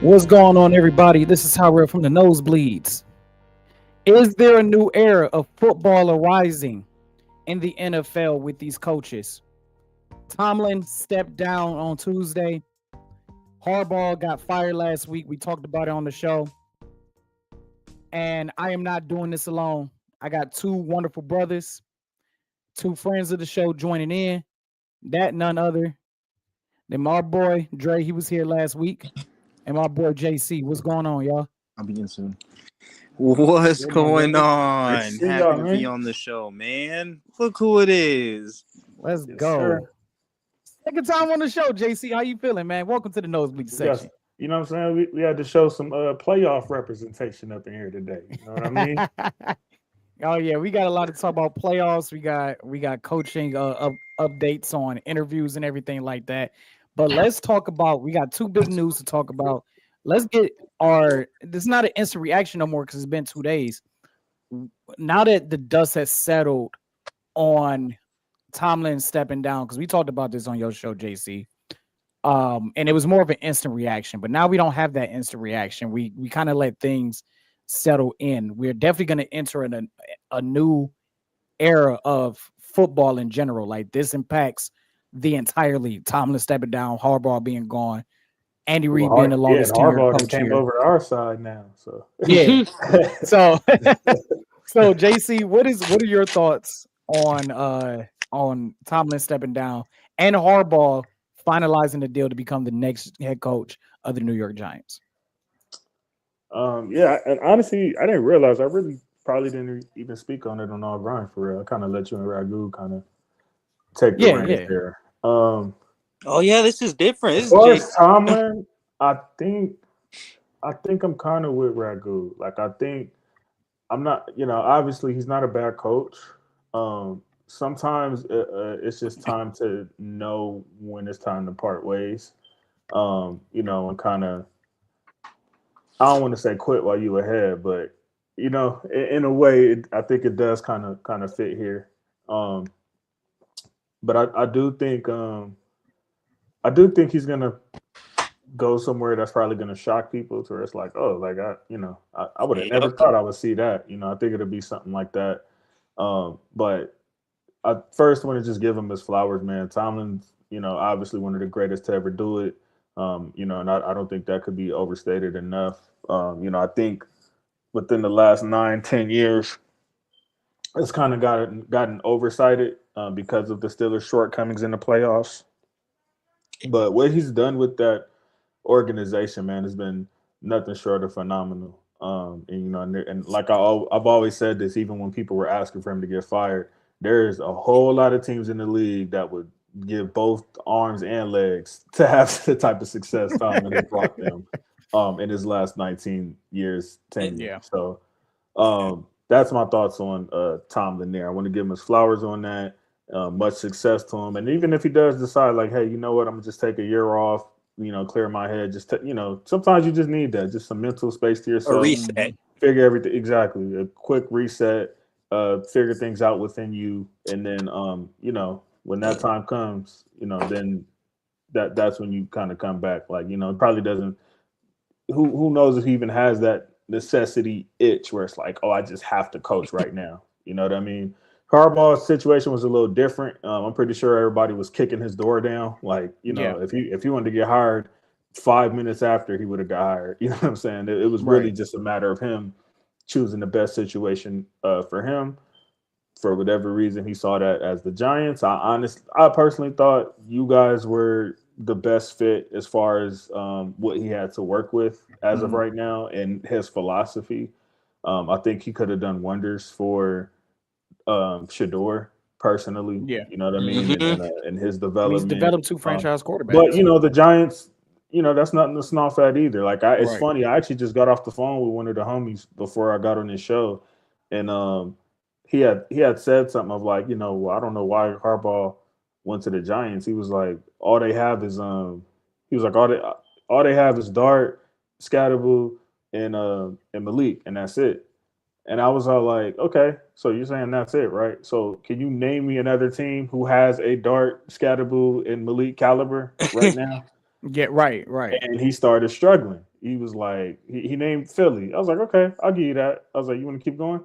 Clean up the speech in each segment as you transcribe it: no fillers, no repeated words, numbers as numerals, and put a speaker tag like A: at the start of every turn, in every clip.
A: What's going on, everybody? This is Howard from the Nosebleeds. Is there a new era of football arising in the NFL with these coaches? Tomlin stepped down on Tuesday. Harbaugh got fired last week. We talked about it on the show. And I am not doing this alone. I got two wonderful brothers, two friends of the show joining in. That none other than my boy Dre. He was here last week. And my boy JC. What's going on, y'all?
B: I'll be in soon.
C: What's
D: Yeah, my
C: going
D: brother. Great to
C: on?
D: see
C: Happy
D: y'all,
C: to be
D: man.
C: on the show, man. Look who it is.
A: Let's
D: Yes,
A: go.
D: sir.
A: Second time on the show, JC. How you feeling, man? Welcome to the nosebleed
D: Yes,
A: section.
D: you know what I'm saying? We had to show some playoff representation up in here today. You know what I mean?
A: Oh yeah, we got a lot to talk about playoffs. We got coaching updates on interviews and everything like that. But let's talk about. We got two big news to talk about. Let's get our. This is not an instant reaction no more because it's been 2 days. Now that the dust has settled on Tomlin stepping down, because we talked about this on your show, JC. And it was more of an instant reaction, but now we don't have that instant reaction. We kind of let things settle in. We're definitely going to enter in a new era of football in general. Like this impacts the entire league. Tomlin stepping down, Harbaugh being gone, Andy Reid being the
D: Yeah, and
A: longest tenured
D: Harbaugh done
A: coach
D: came
A: here.
D: over to our side now. So
A: Yeah. So so JC, what are your thoughts on Tomlin stepping down and Harbaugh finalizing the deal to become the next head coach of the New York Giants?
D: yeah, and honestly, I didn't realize I really probably didn't even speak on it on all grind for real. I kind of let you and Ragu kind of take the
A: Yeah,
D: reins
A: yeah.
D: there.
C: Oh yeah, this is different.
D: As
C: This is
D: far
C: Jay.
D: as Tomlin, I think I think I'm kind of with Ragu. Like I think I'm not, obviously he's not a bad coach. Sometimes it's just time to know when it's time to part ways. And kind of, I don't want to say quit while you ahead, but in a way, I think it does kind of fit here. Um, but I do think he's gonna go somewhere that's probably gonna shock people to where it's like, oh, like I would have never
C: Yep.
D: thought I would see that. I think it'll be something like that. But I first want to just give him his flowers, man. Tomlin's, obviously one of the greatest to ever do it. And I don't think that could be overstated enough. I think within the last 9, 10 years, it's kind of gotten oversighted because of the Steelers' shortcomings in the playoffs. But what he's done with that organization, man, has been nothing short of phenomenal. And like I've always said this, even when people were asking for him to get fired, there's a whole lot of teams in the league that would give both arms and legs to have the type of success Tomlin has brought them in his last 19 years tenure.
A: Yeah.
D: So that's my thoughts on Tomlin there. I want to give him his flowers on that. Much success to him. And even if he does decide, like, hey, you know what, I'm gonna just take a year off, clear my head. Sometimes you just need that, just some mental space to
C: A
D: yourself,
C: reset.
A: Mhm.
D: figure everything exactly, a quick reset, figure things out within you, and then, when that time comes, then that's when you kind of come back. Like, it probably doesn't. Who knows if he even has that necessity itch where it's like, oh, I just have to coach right now. You know what I mean? Harbaugh's situation was a little different. I'm pretty sure everybody was kicking his door down. Like,
A: Yeah.
D: if he wanted to get hired 5 minutes after, he would have got hired. You know what I'm saying? It was really
A: Right.
D: just a matter of him choosing the best situation for him. For whatever reason, he saw that as the Giants. I personally thought you guys were the best fit as far as what he had to work with as of
A: Mhm.
D: right now and his philosophy. I think he could have done wonders for Shador personally.
A: Yeah.
D: You know what I mean, and
C: Mm-hmm.
D: and his
A: I mean, he's
D: development.
A: developed two franchise
D: But
A: quarterbacks.
D: the Giants, that's nothing to scoff at either. Like it's
A: Right.
D: funny. I actually just got off the phone with one of the homies before I got on this show, and he had said something of like, well, I don't know why Harbaugh went to the Giants. He was like, all they have is he was like all they have is Dart, Scatterboo, and Malik, and that's it. And I was all like, okay, so you're saying that's it, right? So can you name me another team who has a Dart, Scatterboo, and Malik caliber right now?
A: Yeah, right, right.
D: And he started struggling. he was like, he named Philly. I was like, okay, I'll give you that. I was like, you want to keep going?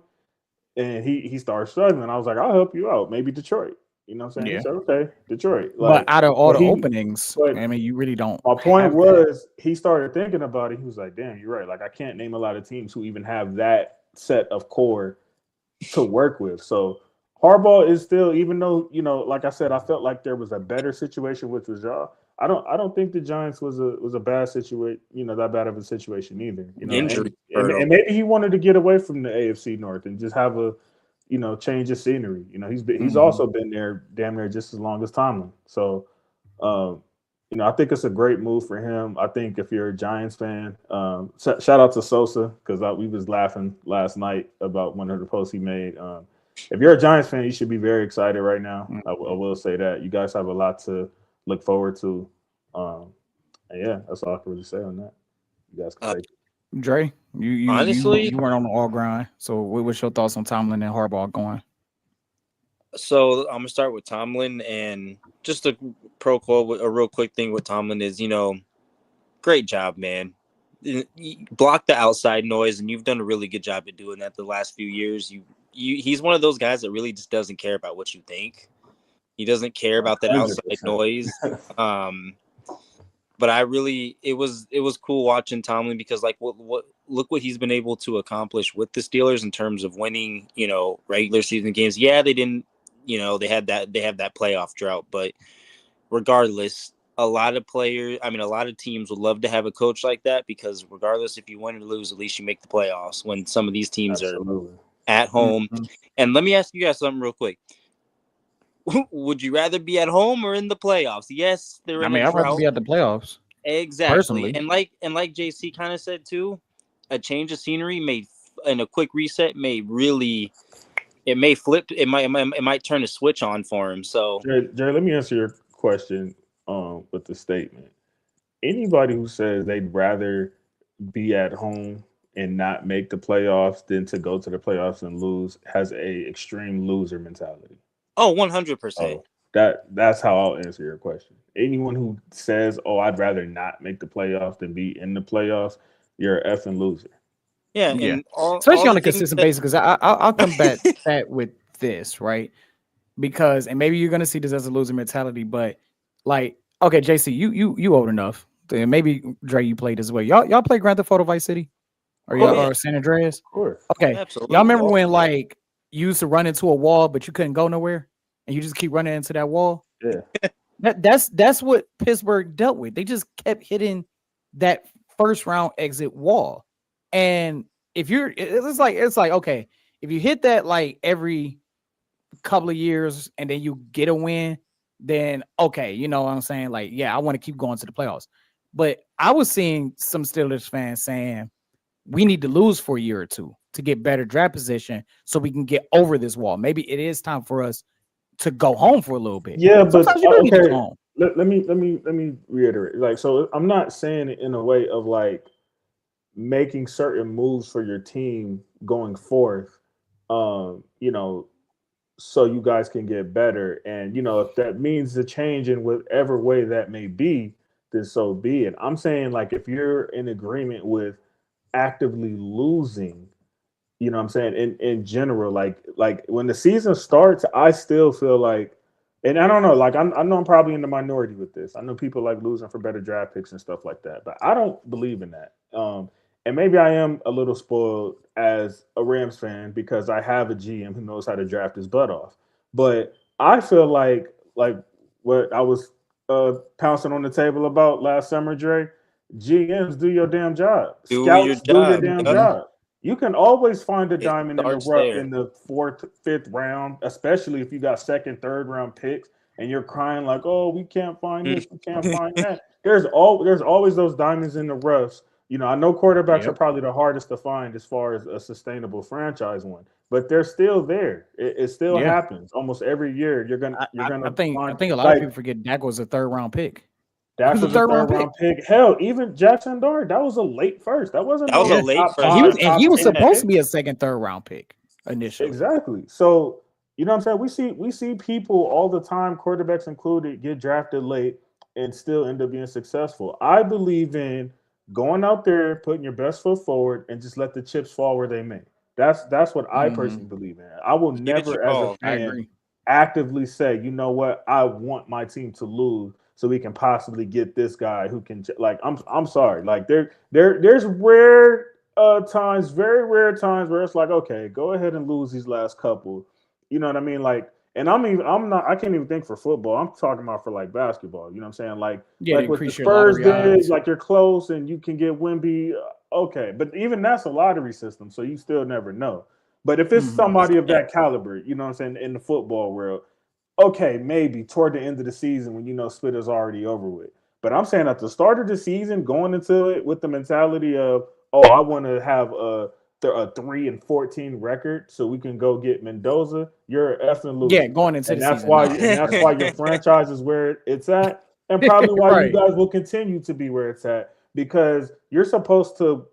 D: And he started struggling. I was like, I'll help you out. Maybe Detroit. You know what I'm saying? He
A: Yeah.
D: said, okay, Detroit.
A: But
D: Like,
A: out of all
D: but
A: the
D: he,
A: openings, I
D: but
A: mean, you really don't
D: my point
A: have that.
D: was, he started thinking about it. He was like, damn, you're right. Like, I can't name a lot of teams who even have that set of core to work with. So Harbaugh is still, even though like I said, I felt like there was a better situation, which was y'all. I don't think the Giants was a bad situation, that bad of a situation either.
C: Injury hurt
D: And
C: him.
D: maybe he wanted to get away from the AFC North and just have a change of scenery. He's
A: Mhm.
D: also been there damn near just as long as Tomlin. So um, I think it's a great move for him. I think if you're a Giants fan, shout out to Sosa because we was laughing last night about one of the posts he made. If you're a Giants fan, you should be very excited right now. I
A: Mhm.
D: will say that you guys have a lot to look forward to. Um, and yeah, that's all I can really say on that. You guys can
C: Uh,
D: take it.
A: Dre,
C: honestly,
A: you weren't on the all grind. So what's your thoughts on Tomlin and Harbaugh going?
C: so I'm gonna start with Tomlin, and just a a real quick thing with Tomlin is, great job, man. Block the outside noise, and you've done a really good job at doing that the last few years. He's one of those guys that really just doesn't care about what you think. He doesn't care about that outside
D: 100%.
C: noise. Um, but it was cool watching Tomlin because like what look what he's been able to accomplish with the Steelers in terms of winning, regular season games. Yeah, they didn't, they have that playoff drought, but regardless, a lot of a lot of teams would love to have a coach like that because regardless if you win or lose, at least you make the playoffs when some of these teams are
D: Absolutely.
C: at home.
A: Mhm.
C: And let me ask you guys something real quick. Would you rather be at home or in the playoffs? Yes, they're
A: I
C: in a
A: mean, I'd rather
C: drought.
A: be at the playoffs
C: Exactly.
A: personally.
C: And like JC kind of said too, a change of scenery may and a quick reset may really it may flip it might turn a switch on for him. So
D: Jerry, let me answer your question with the statement. Anybody who says they'd rather be at home and not make the playoffs than to go to the playoffs and lose has a extreme loser mentality.
C: 100%.
D: Oh, that's how I'll answer your question. Anyone who says, "Oh, I'd rather not make the playoffs than be in the playoffs," you're a effing loser.
C: Yeah,
A: Yeah,
C: and all
A: especially on
C: the
A: a
C: things
A: consistent
C: that
A: basis. Because I'll come back that with this right because and maybe you're gonna see this as a loser mentality, but like okay, JC, you old enough. And maybe Dre, you played as well. Y'all play Grand Theft Auto Vice City or
C: oh
A: y'all
C: yeah,
A: or San Andreas?
D: Of course.
A: Okay, y'all
C: absolutely.
A: remember when like you used to run into a wall but you couldn't go nowhere and you just keep running into that wall?
D: Yeah.
A: That's what Pittsburgh dealt with. They just kept hitting that first round exit wall. And if it's like okay, if you hit that like every couple of years and then you get a win, then okay, you know what I'm saying? Like, yeah, I want to keep going to the playoffs. But I was seeing some Steelers fans saying we need to lose for a year or two to get better draft position so we can get over this wall. Maybe it is time for us to go home for a little bit.
D: Yeah, but
A: Sometimes you do need to go
D: okay.
A: home.
D: Let me reiterate. Like, so I'm not saying it in a way of like making certain moves for your team going forth. You know, so you guys can get better. And if that means the change in whatever way that may be, then so be it. I'm saying like if you're in agreement with actively losing, what I'm saying, in general, like when the season starts, I still feel like, and I don't know, like I know I'm probably in the minority with this. I know people like losing for better draft picks and stuff like that, but I don't believe in that. And maybe I am a little spoiled as a Rams fan because I have a GM who knows how to draft his butt off. But I feel like what I was pouncing on the table about last summer, Dre. GMs, do your damn job.
C: Do your
D: Scouts, do your
C: job.
D: damn
C: Yep.
A: Mhm.
D: job. You can always find a
C: It
D: diamond in the
C: starts
D: rough
C: there.
D: in the fourth, fifth round, especially if you got second, third round picks, and you're crying like, "Oh, we can't find this, we can't find that." There's always those diamonds in the roughs. I know quarterbacks are
A: Yep.
D: probably the hardest to find as far as a sustainable franchise one, but they're still there. It still
A: Yeah.
D: happens almost every year. You're gonna
A: I,
D: you're
A: I, I
D: gonna
A: think I
D: find
A: think a lot of
D: like
A: people forget Dak was a third round pick. He
D: Dak
A: was a
D: was a
A: third
D: third
A: round
D: round
A: pick.
D: pick. Hell, even Jackson Dart, that was a late first. That wasn't
C: That was a
A: Yeah.
D: no
C: late
D: top
A: And he was
C: first.
D: five,
A: and he
D: top
A: was
D: 10
C: Yeah.
A: supposed to
D: pick.
A: be a second, third round pick initially.
D: Exactly. So, what I'm saying? We see people all the time, quarterbacks included, get drafted late and still end up being successful. I believe in going out there, putting your best foot forward, and just let the chips fall where they may. That's what I personally believe in. I will
C: Here's your
D: never, as a
C: call.
A: I
D: fan,
A: agree.
D: actively say, you know what, I want my team to lose so we can possibly get this guy who can like. I'm sorry, like there's rare times, very rare times where it's like, okay, go ahead and lose these last couple. You know what I mean? Like, and I'm not, I can't even think for football. I'm talking about for like basketball. You know what I'm saying?
A: Yeah, to
D: Like what the
A: increase your
D: Spurs
A: lottery
D: did,
A: odds.
D: like you're close and you can get Wimby. Okay, but even that's a lottery system, so you still never know. But if it's
A: Hmm.
C: It's
D: somebody of
C: yeah.
D: that caliber, you know what I'm saying, in the football world, okay, maybe toward the end of the season when you know split is already over with. But I'm saying at the start of the season, going into it with the mentality of, oh, I want to have a 3-14 record so we can go get Mendoza. You're an effing
A: Yeah,
D: loser,
A: going into
D: and
A: the season, no,
D: that's
A: yeah,
D: why your franchise is where it's at, and probably why you
A: right.
D: guys will continue to be where it's at because you're supposed to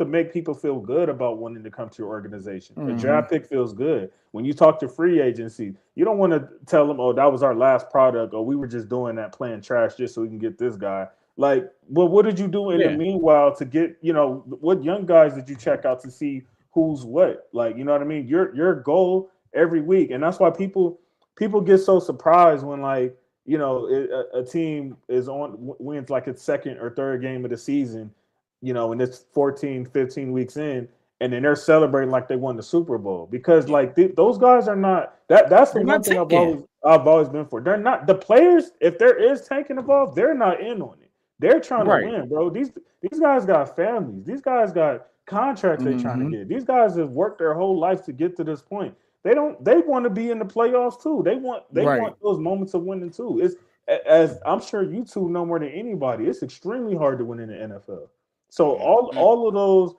D: make people feel good about wanting to come to your organization. A
A: Hmm.
D: draft pick feels good. When you talk to free agency, you don't want to tell them, "Oh, that was our last product," or "We were just doing that playing trash just so we can get this guy." Like, well, what did you do in the
A: Yeah,
D: meanwhile to get, what young guys did you check out to see who's what? Like, you know what I mean? Your goal every week, and that's why people get so surprised when like a team is on wins like its second or third game of the season, and it's 14, 15 weeks in, and then they're celebrating like they won the Super Bowl because
C: Yeah.
D: like those guys are not that's the
A: they're not
D: one thing
A: tanking.
D: I've always been for. They're not the players. If there is tanking involved, they're not in on it. They're trying to
A: Right.
D: win, bro. These guys got families. These guys got contracts they're trying to
A: Hmm.
D: get. These guys have worked their whole life to get to this point. They want to be in the playoffs too. They want
A: Right.
D: those moments of winning too. It's as I'm sure you two know more than anybody. It's extremely hard to win in the NFL. So
C: Mhm.
D: all of those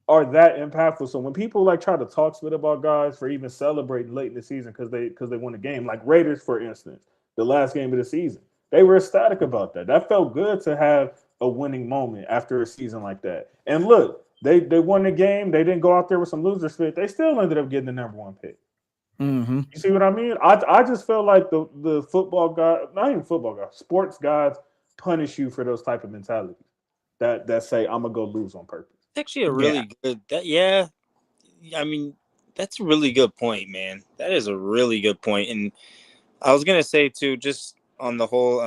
D: are that impactful. So when people like try to talk shit about guys for even celebrating late in the season because they won a game, like Raiders for instance, the last game of the season, they were ecstatic about that. That felt good to have a winning moment after a season like that. And look, they won the game. They didn't go out there with some loser spit. They still ended up getting the number one pick.
A: Hmm.
D: You see what I mean? I just feel like the football guy, not even football guys, sports guys punish you for those type of mentalities that say I'm gonna go lose on purpose.
C: It's actually a
A: Yeah.
C: really good that yeah. I mean, that's a really good point, man. That is a really good point. And I was gonna say too, just on the whole,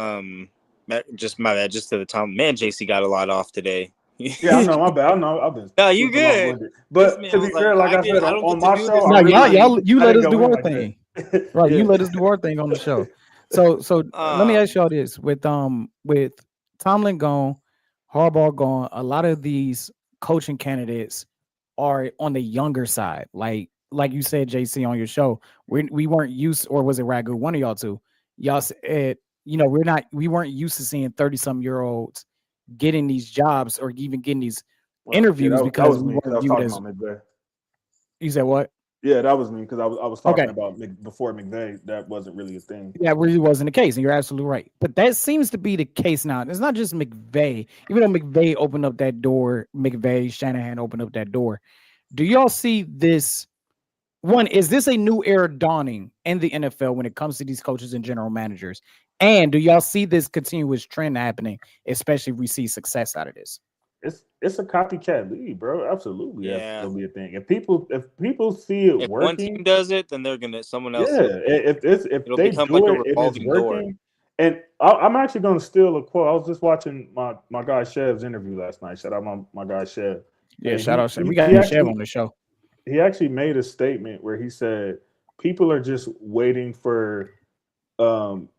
C: just my bad, just to the time, man. JC got a lot off today.
D: Yeah, I know. My bad. I know. I've been
C: No, you
D: super long
C: good.
D: winded.
C: This
D: But
C: man
D: to
C: was
D: be
C: like,
D: fair, like I said,
C: I don't
D: on
C: get to
D: my
C: do
D: show,
C: this
D: I
A: No,
C: every
D: really
C: week.
A: you
D: I
A: let
D: didn't
A: us
D: go
A: do
D: in
A: our
D: like
A: thing.
D: that.
A: Right. You
D: Yeah.
A: let us do our thing on the show. So let me ask
C: Um,
A: y'all this: with Tomlin gone, Harbaugh gone, a lot of these coaching candidates are on the younger side. Like you said, JC, on your show, we weren't used, or was it Ragu? One of y'all two, y'all said, we weren't used to seeing 30-some-year-olds getting these jobs or even getting these
D: Well, yeah,
A: interviews
D: that
A: because
D: was
A: we
D: me because I
A: weren't
D: was
A: viewed
D: talking
A: as.
D: about McVay.
A: You said what?
D: Yeah, that was me because I was talking
A: Okay.
D: about before McVay. That wasn't really a thing.
A: That really wasn't the case, and you're absolutely right. But that seems to be the case now. It's not just McVay. Even though McVay opened up that door, McVay, Shanahan opened up that door. Do y'all see this? One, is this a new era dawning in the NFL when it comes to these coaches and general managers? And do y'all see this continuous trend happening, especially if we see success out of this?
D: It's a copycat league, bro. Absolutely, that's
C: yeah.
D: gonna be a thing. If people see it
C: If one team
D: working,
C: does it, then they're gonna someone else.
D: yeah, if
C: It'll
D: they
C: become like
D: do
C: a
D: it and it's
C: revolving door.
D: working, and I'm actually going to steal a quote. I was just watching my guy Chev's interview last night. Shout out my guy Chev,
A: Yeah,
D: and
A: shout
D: he
A: out.
D: he,
A: We got
D: he
A: Chev on
D: actually
A: the show.
D: he actually made a statement where he said people are just waiting for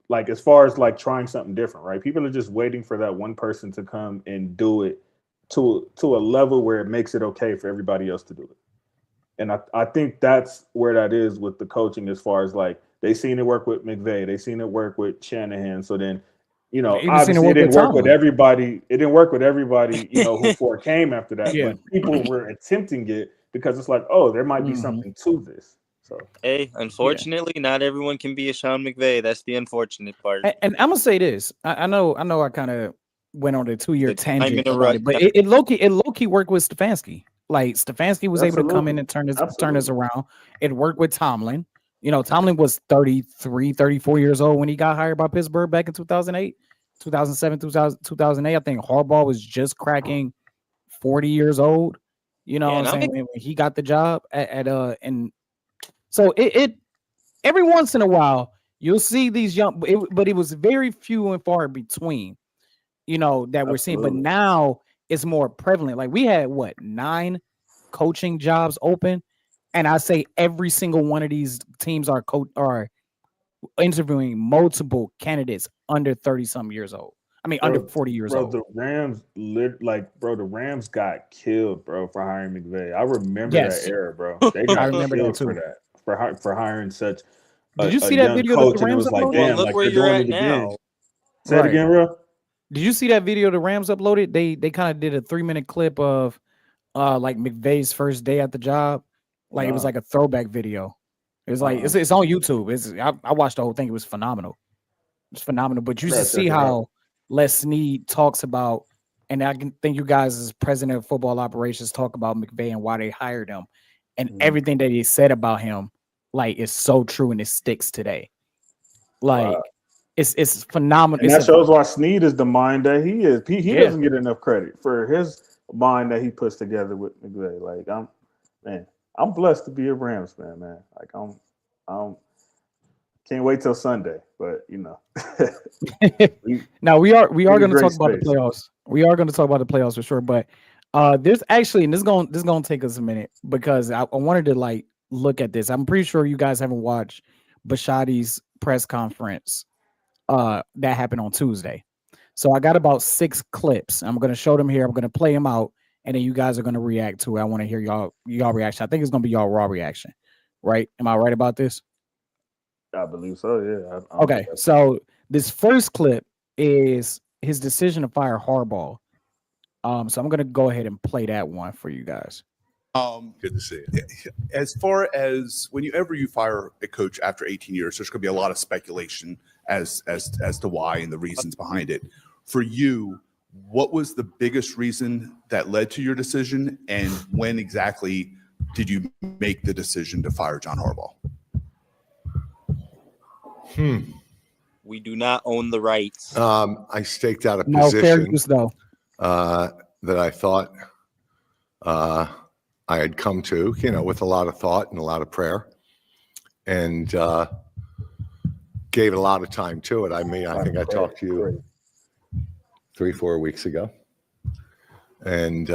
D: like as far as like trying something different, right? People are just waiting for that one person to come and do it to a level where it makes it okay for everybody else to do it. And I think that's where that is with the coaching as far as like they seen it work with McVay, they seen it work with Shanahan. So then,
A: Even seen it
D: obviously it
A: work
D: didn't
A: with
D: work with
A: Tomlin.
D: everybody. It didn't work with everybody, who for came after that.
A: Yeah.
D: But people were attempting it because it's like, oh, there might be
A: Hmm.
D: something to this. So
C: Hey,
A: Yeah.
C: unfortunately, not everyone can be a Sean McVay. That's the unfortunate part.
A: And I'm gonna say this. I know I kind of went on a 2 year
C: The time in
A: tangent
C: a
A: about
C: rut.
A: it, but it low key worked with Stefanski. Like Stefanski was able to come in
D: absolutely,
A: and turn this
D: absolutely.
A: around. It worked with Tomlin. Tomlin was 33, 34 years old when he got hired by Pittsburgh back in 2008. 2007, 2008. I think Harbaugh was just cracking 40 years old. You know
C: Yeah,
A: what I'm
C: and
A: saying? When he got the job and so it every once in a while you'll see these young, but it was very few and far between, that we're seeing. But
D: Absolutely.
A: now it's more prevalent. Like we had 9 coaching jobs open, and I say every single one of these teams are interviewing multiple candidates under 30 some years old. I mean, under 40 years
D: Bro,
A: old.
D: the Rams the Rams got killed, bro, for hiring McVay. I remember that
A: Yes,
D: era, bro. They
A: I
D: got
A: remember that
D: killed for
A: too.
D: that, for hiring such
A: Did you
D: a
A: see that
D: young
A: video that the
D: coach, and it
A: Rams
D: was like,
A: uploaded?
C: well, and
D: damn,
C: look
D: like
C: where
D: they're
C: you're
D: doing
C: at
D: it again.
C: now.
D: Say it
A: Right.
D: again, bro.
A: Did you see that video the Rams uploaded? They kind of did a 3-minute clip of like McVay's first day at the job. Like it was
D: Nah,
A: like a throwback video. It was like
D: uh-uh.
A: it's on YouTube. I watched the whole thing. It was phenomenal. It's phenomenal. But
D: I
A: you should
D: gotta
A: see
D: check it out.
A: how Les Snead talks about, and I can think you guys as president of football operations talk about McVay and why they hired him, and
D: Mhm.
A: everything that he said about him, like is so true and it sticks today.
D: Wow.
A: Like it's phenomenal.
D: And that shows why Snead is the mind that he is. He
A: Yeah.
D: doesn't get enough credit for his mind that he puts together with McVay. Like I'm blessed to be a Rams fan, man. Like I'm can't wait till Sunday, but we
A: Now we are
D: in a
A: going to
D: great
A: talk about the
D: space.
A: playoffs. We are going to talk about the playoffs for sure. But there's actually, and this going to take us a minute because I wanted to like look at this. I'm pretty sure you guys haven't watched Bashadi's press conference that happened on Tuesday. So I got about 6 clips. I'm going to show them here. I'm going to play them out, and then you guys are going to react to it. I want to hear y'all reaction. I think it's going to be y'all raw reaction, right? Am I right about this?
D: I believe so. Yeah. I don't
A: Okay,
D: think that's
A: so this first clip is his decision to fire Harbaugh. So I'm gonna go ahead and play that one for you guys.
B: Good to see it. As far as whenever you fire a coach after 18 years, there's going to be a lot of speculation as to why and the reasons behind it. For you, what was the biggest reason that led to your decision, and when exactly did you make the decision to fire John Harbaugh?
C: We do not own the rights.
E: I staked out a
A: No fair
E: position
A: use though.
E: that I thought I had come to, with a lot of thought and a lot of prayer, and gave it a lot of time to it. I mean, I think I talked to you 3-4 weeks ago, and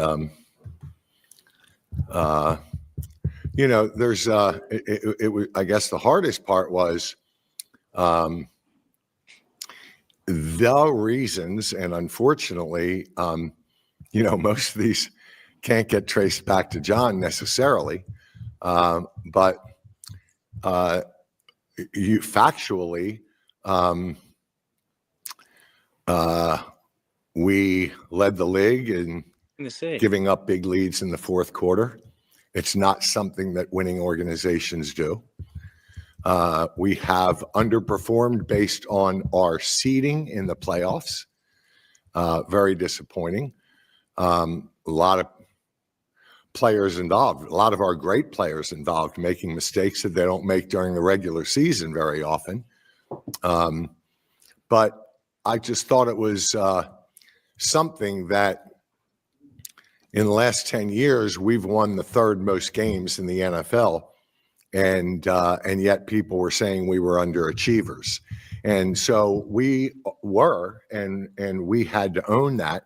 E: there's it was, I guess the hardest part was the reasons, and unfortunately, most of these can't get traced back to John necessarily, but you factually, we led the league in giving up big leads in the fourth quarter. It's not something that winning organizations do. We have underperformed based on our seeding in the playoffs. Very disappointing. A lot of players involved, a lot of our great players involved, making mistakes that they don't make during the regular season very often. But I just thought it was something that in the last 10 years, we've won the 3rd most games in the NFL. And yet people were saying we were underachievers. And so we were, and we had to own that.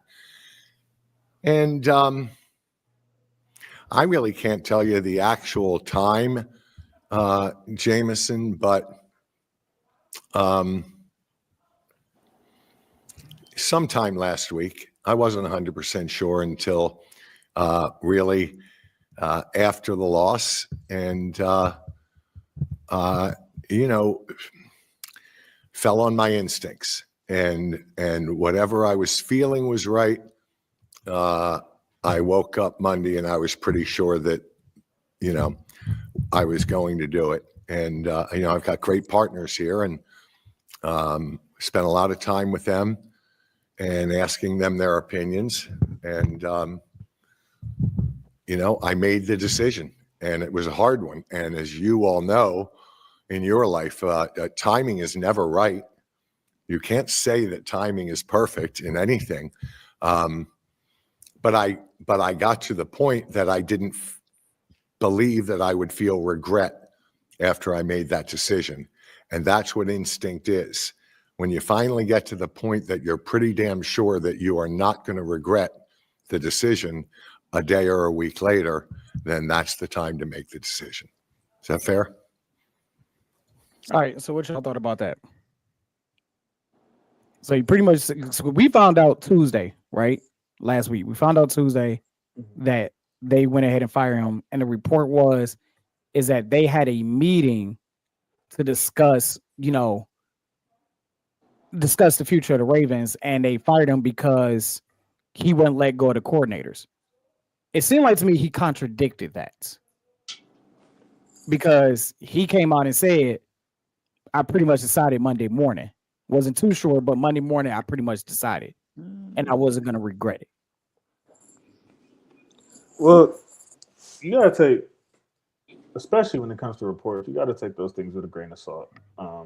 E: And I really can't tell you the actual time, Jameson, but sometime last week. I wasn't 100% sure until really after the loss, and fell on my instincts, and whatever I was feeling was right. I woke up Monday and I was pretty sure that I was going to do it. And I've got great partners here, and spent a lot of time with them and asking them their opinions, and I made the decision, and it was a hard one. And as you all know, in your life, timing is never right. You can't say that timing is perfect in anything. But I got to the point that I didn't believe that I would feel regret after I made that decision. And that's what instinct is. When you finally get to the point that you're pretty damn sure that you are not going to regret the decision a day or a week later, then that's the time to make the decision. Is that fair?
A: All right. So what y'all thought about that? So you pretty much, so we found out Tuesday, right? Last week. We found out Tuesday that they went ahead and fired him. And the report is that they had a meeting to discuss the future of the Ravens, and they fired him because he wouldn't let go of the coordinators. It seemed like to me he contradicted that, because he came out and said, I pretty much decided Monday morning. Wasn't too sure, but Monday morning I pretty much decided, and I wasn't going to regret it.
D: Well, you gotta take, especially when it comes to reports, you gotta take those things with a grain of salt. A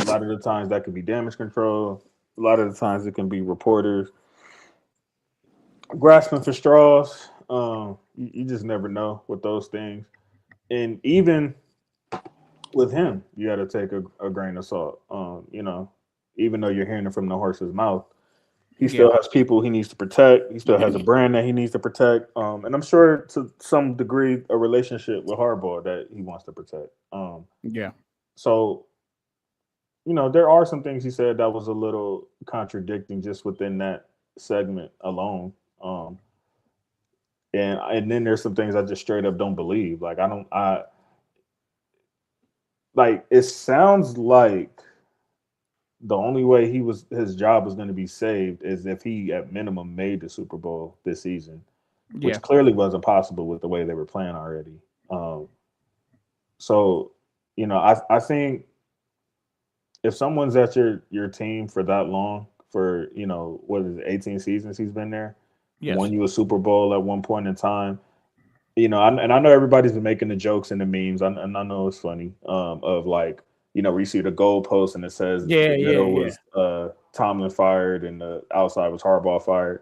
D: lot of the times that could be damage control. A lot of the times it can be reporters grasping for straws. You just never know with those things. And even with him, you got to take a grain of salt. Even though you're hearing it from the horse's mouth, he still has people he needs to protect. He still has a brand that he needs to protect. And I'm sure to some degree a relationship with Harbaugh that he wants to protect. So, there are some things he said that was a little contradicting just within that segment alone. And then there's some things I just straight up don't believe. Like it sounds like the only way his job was going to be saved is if he at minimum made the Super Bowl this season, which clearly wasn't possible with the way they were playing already. I think if someone's at your team for that long, for what is it, 18 seasons he's been there, won you a Super Bowl at one point in time, I know everybody's been making the jokes and the memes, and I know it's funny, of like, where you see the goalpost and it says the middle was Tomlin fired and the outside was Harbaugh fired.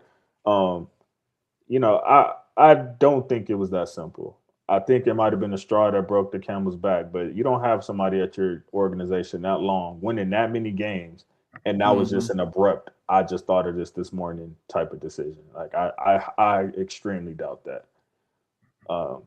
D: I don't think it was that simple. I think it might have been a straw that broke the camel's back, but you don't have somebody at your organization that long, winning that many games, and that was just an abrupt, I just thought of this morning type of decision. Like I extremely doubt that. But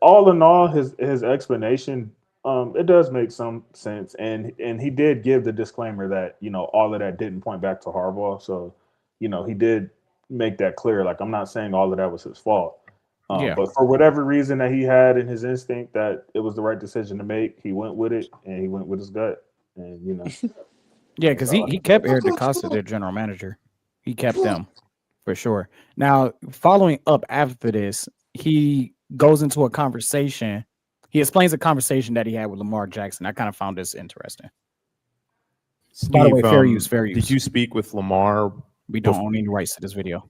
D: all in all, his explanation, it does make some sense, and he did give the disclaimer that all of that didn't point back to Harbaugh. So he did make that clear. Like, I'm not saying all of that was his fault. But for whatever reason that he had in his instinct that it was the right decision to make, he went with it, and he went with his gut. And
A: because he kept Eric DeCosta, their general manager. He kept them for sure. Now, following up after this, he goes into a conversation. He explains a conversation that he had with Lamar Jackson. I kind of found this interesting.
F: Steve,
A: by the way, fair use.
F: Did you speak with Lamar?
A: We don't own any rights to this video.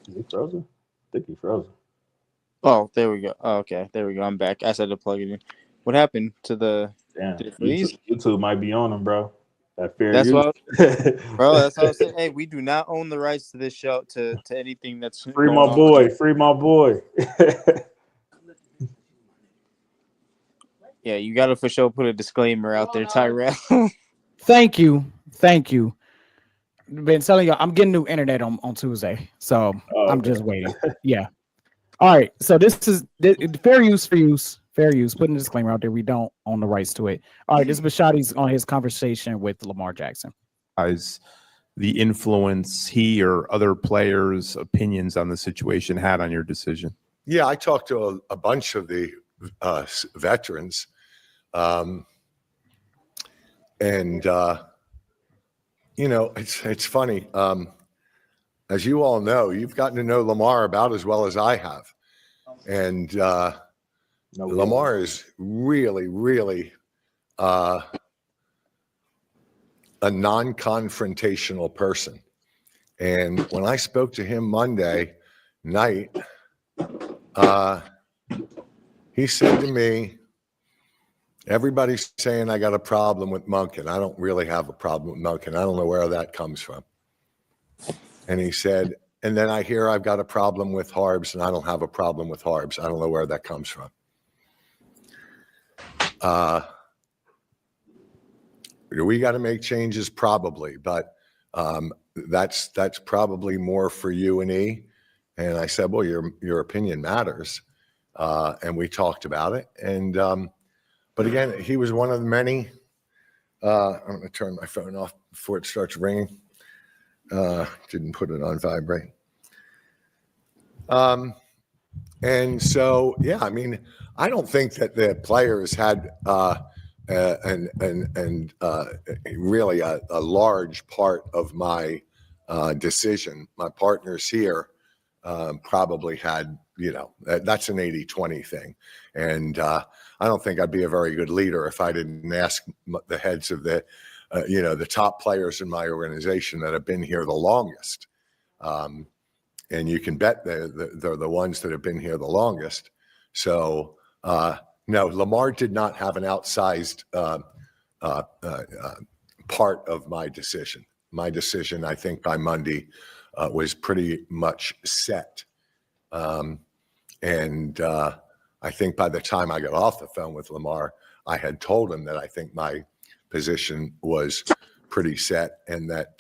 D: Is he frozen? I think he's frozen.
C: Oh, there we go. Oh, okay, there we go. I'm back. I said to plug it in. What happened to the?
D: Damn,
C: did it freeze?
D: YouTube might be on him, bro.
C: That's what, bro. That's what I was saying. Hey, we do not own the rights to this show to anything that's
D: free my boy. Free my boy.
C: Yeah, you got to for sure put a disclaimer out there, Tyrell.
A: Thank you. Been telling you, I'm getting new internet on Tuesday, so I'm just waiting. Yeah. All right. So this is fair use. Putting a disclaimer out there. We don't own the rights to it. All right. This is Bashadi's on his conversation with Lamar Jackson.
F: The influence he or other players' opinions on the situation had on your decision.
E: Yeah, I talked to a bunch of the veterans, it's funny. As you all know, you've gotten to know Lamar about as well as I have. And Lamar is really, really a non-confrontational person. And when I spoke to him Monday night, he said to me, everybody's saying I got a problem with Monken. I don't really have a problem with Monken. I don't know where that comes from. And he said, and then I hear I've got a problem with Harbs, and I don't have a problem with Harbs. I don't know where that comes from. Do we got to make changes? Probably, but that's probably more for you and E. And I said, well, your opinion matters. And we talked about it. And but again, he was one of the many. I'm going to turn my phone off before it starts ringing. Didn't put it on vibrate. And so, yeah, I mean, I don't think that the players had really a large part of my decision. My partners here probably had, that's an 80-20 thing. And I don't think I'd be a very good leader if I didn't ask the heads of the top players in my organization that have been here the longest. And you can bet they're the ones that have been here the longest. So, no, Lamar did not have an outsized part of my decision. My decision, I think, by Monday was pretty much set. And I think by the time I got off the phone with Lamar, I had told him that I think my position was pretty set, and that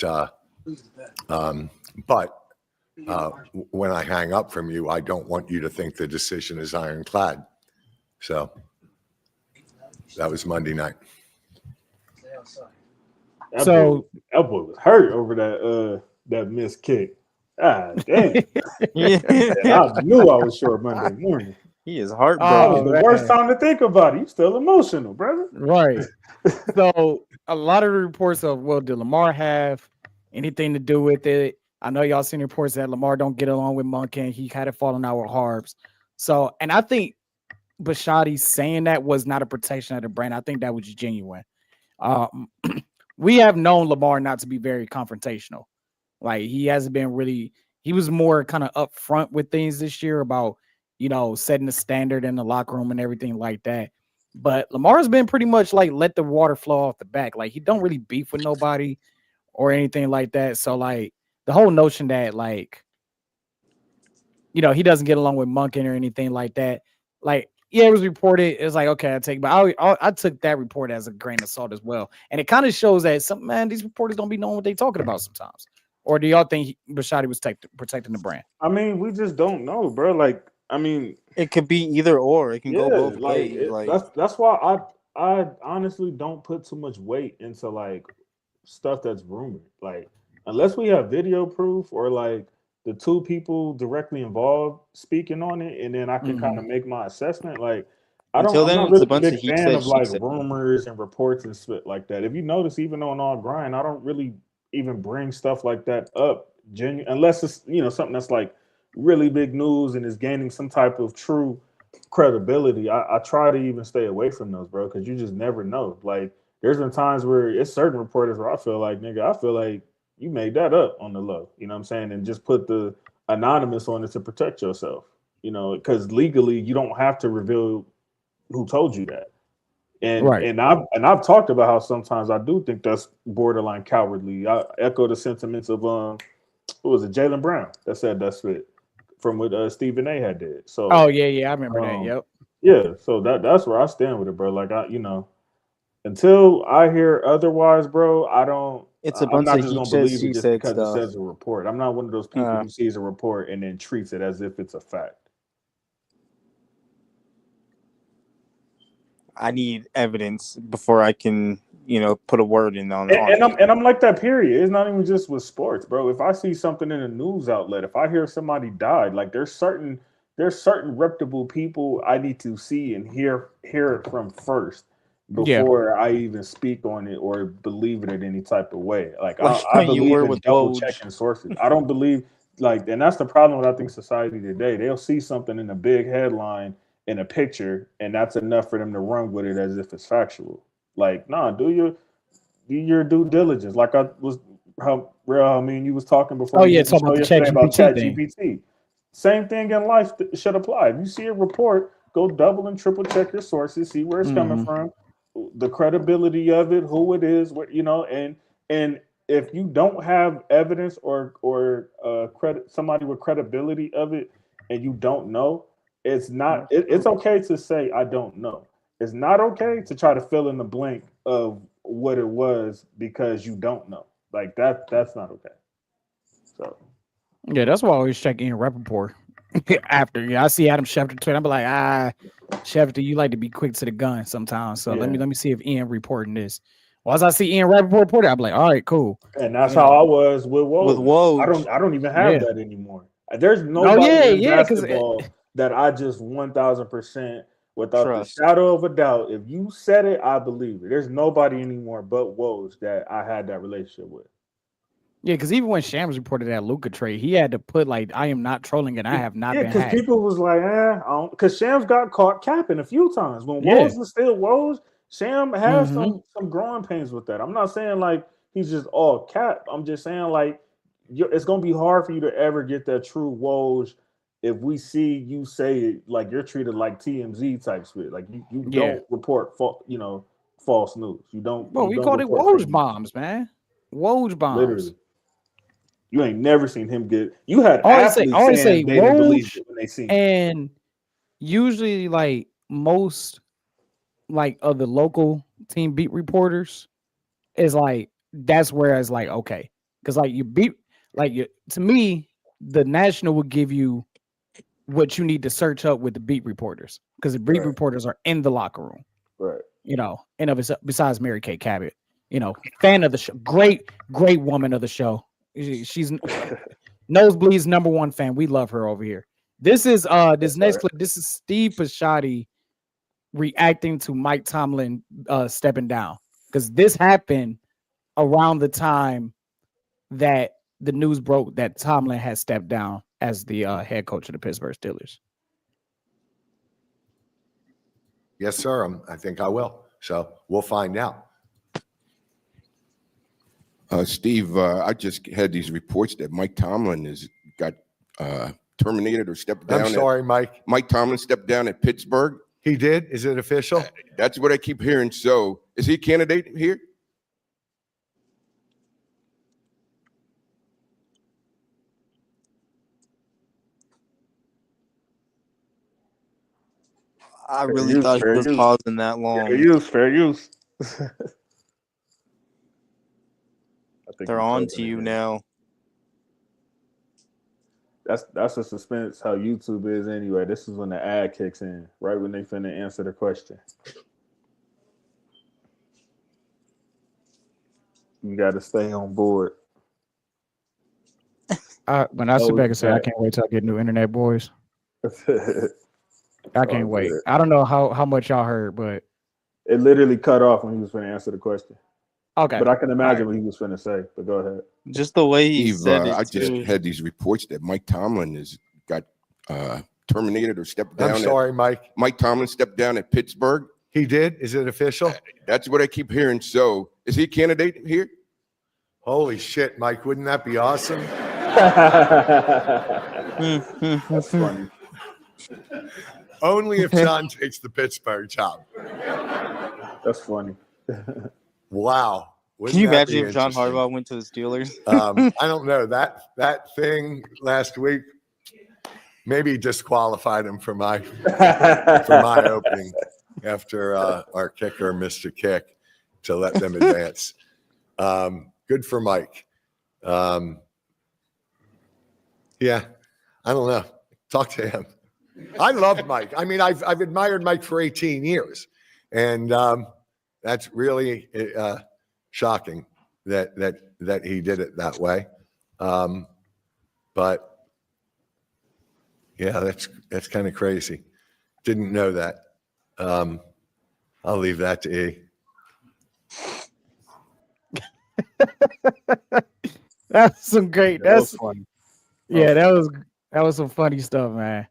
E: but when I hang up from you, I don't want you to think the decision is ironclad. So that was Monday night.
D: That boy was hurt over that missed kick. Ah, damn. I knew I was short Monday morning.
C: He is heartbroken.
D: The worst time to think about it. You still emotional, brother.
A: Right. So a lot of the reports of, well, did Lamar have anything to do with it? I know y'all seen reports that Lamar don't get along with Monken. He had it falling out with Harbs. So, and I think Bisciotti saying that was not a protection of the brand. I think that was genuine. We have known Lamar not to be very confrontational. Like, he hasn't been really, he was more kind of upfront with things this year about, setting the standard in the locker room and everything like that. But Lamar's been pretty much like, let the water flow off the back. Like, he don't really beef with nobody or anything like that. So, like, the whole notion that, like, he doesn't get along with Monken or anything like that. Like, yeah, it was reported. It was like, okay, but I took that report as a grain of salt as well. And it kind of shows that these reporters don't be knowing what they're talking about sometimes. Or do y'all think Bisciotti was protecting the brand?
D: I mean, we just don't know, bro. Like, I mean,
C: it could be either or. It can go both ways.
D: That's why I honestly don't put too much weight into like stuff that's rumored. Like, unless we have video proof or like the two people directly involved speaking on it, and then I can kind of make my assessment. Like, I'm not really a big fan of like rumors and reports and shit like that. If you notice, even on All Grind, I don't really even bring stuff like that up, unless it's something that's like really big news and is gaining some type of true credibility. I try to even stay away from those, bro, because you just never know. Like, there's been times where it's certain reporters where I feel like you made that up on the low, you know what I'm saying, and just put the anonymous on it to protect yourself, because legally you don't have to reveal who told you that. And
A: right.
D: and I've talked about how sometimes I do think that's borderline cowardly. I echo the sentiments of who was it, Jaylen Brown, that said that's it from what Stephen A had did. So
A: I remember that. Yep.
D: Yeah, so that's where I stand with it, bro. Like, until I hear otherwise, bro, I don't.
C: It's a bunch of he said, she said
D: because
C: stuff.
D: It says a report. I'm not one of those people who sees a report and then treats it as if it's a fact.
C: I need evidence before I can, put a word in on.
D: And I'm like that. Period. It's not even just with sports, bro. If I see something in a news outlet, if I hear somebody died, like there's certain reputable people I need to see and hear it from first before I even speak on it or believe it in any type of way. Like I believe in double checking sources. I don't believe and that's the problem with I think society today. They'll see something in a big headline in a picture, and that's enough for them to run with it as if it's factual. Like, nah, do your due diligence. Like I was I mean, you was talking before.
A: Oh yeah, talking about the Chat
D: about
A: GPT
D: Chat
A: thing.
D: GPT. Same thing in life should apply. If you see a report, go double and triple check your sources, see where it's coming from, the credibility of it, who it is, what and if you don't have evidence or credit somebody with credibility of it, and you don't know, it's not. It's okay to say I don't know. It's not okay to try to fill in the blank of what it was because you don't know. Like that. That's not okay. So.
A: Yeah, that's why I always check Ian Rappaport after. Yeah, I see Adam Schefter tweet. I'm like, Schefter, you like to be quick to the gun sometimes. So let me see if Ian reporting this. Once I see Ian Rappaport report it, I'm like, all right, cool.
D: And that's how I was with Woj.
C: With Woj.
D: I don't even have that anymore. There's nobody in basketball that I just 1,000% without the shadow of a doubt. If you said it, I believe it. There's nobody anymore but Woj that I had that relationship with.
A: Yeah, because even when Shams reported that Luka trade, he had to put like, "I am not trolling and I have not been."
D: Yeah, because people was like, because Shams got caught capping a few times when Woj was still Woj. Sham has some growing pains with that. I'm not saying like he's just all cap. I'm just saying like it's gonna be hard for you to ever get that true Woj if we see you say it like you're treated like TMZ type shit. Like you don't report false news. You don't.
A: Well, we called it Woj bombs, man. Woj bombs.
D: Literally. You ain't never seen him get. You had athletes saying they didn't believe it when they seen it.
A: And usually, like most, like of the local team beat reporters, is like that's where it's like okay, because like you beat to me, the National will give you what you need to search up with the beat reporters because the beat reporters are in the locker room,
D: right?
A: And of besides Mary Kay Cabot, fan of the show, great woman of the show. She's Nosebleed's #1 fan. We love her over here. This is this next clip. This is Steve Pisciotti reacting to Mike Tomlin stepping down because this happened around the time that the news broke that Tomlin had stepped down as the head coach of the Pittsburgh Steelers.
E: Yes, sir. I think I will. So we'll find out.
G: Steve, I just had these reports that Mike Tomlin has got terminated or stepped down.
E: I'm sorry, Mike.
G: Mike Tomlin stepped down at Pittsburgh.
E: He did? Is it official?
G: That's what I keep hearing. So is he a candidate here?
C: I really thought he was pausing that long.
D: Fair use.
C: They're on to you now.
D: That's a suspense how YouTube is anyway. This is when the ad kicks in, right when they finna answer the question. You got to stay on board.
A: When I sit back and say, I can't wait till I get new internet, boys. I can't wait. I don't know how much y'all heard, but
D: it literally cut off when he was going to answer the question.
A: Okay,
D: but I can imagine what he was going to say. But go ahead.
C: Just the way he said it.
G: I just had these reports that Mike Tomlin has got terminated or stepped down.
E: I'm sorry, Mike.
G: Mike Tomlin stepped down at Pittsburgh.
E: He did? Is it official?
G: That's what I keep hearing. So is he a candidate here?
E: Holy shit, Mike. Wouldn't that be awesome?
D: That's funny.
E: Only if John takes the Pittsburgh job.
D: That's funny.
E: Wow.
C: Can you imagine if John Harbaugh went to the Steelers?
E: I don't know. That thing last week maybe disqualified him for my opening after our kicker missed a kick to let them advance. Good for Mike. Yeah, I don't know. Talk to him. I love Mike. I mean, I've admired Mike for 18 years, and that's really shocking that he did it that way. But yeah, that's kind of crazy. Didn't know that. I'll leave that to E.
A: That's some great. That's
D: funny.
A: Yeah, that was some funny stuff, man.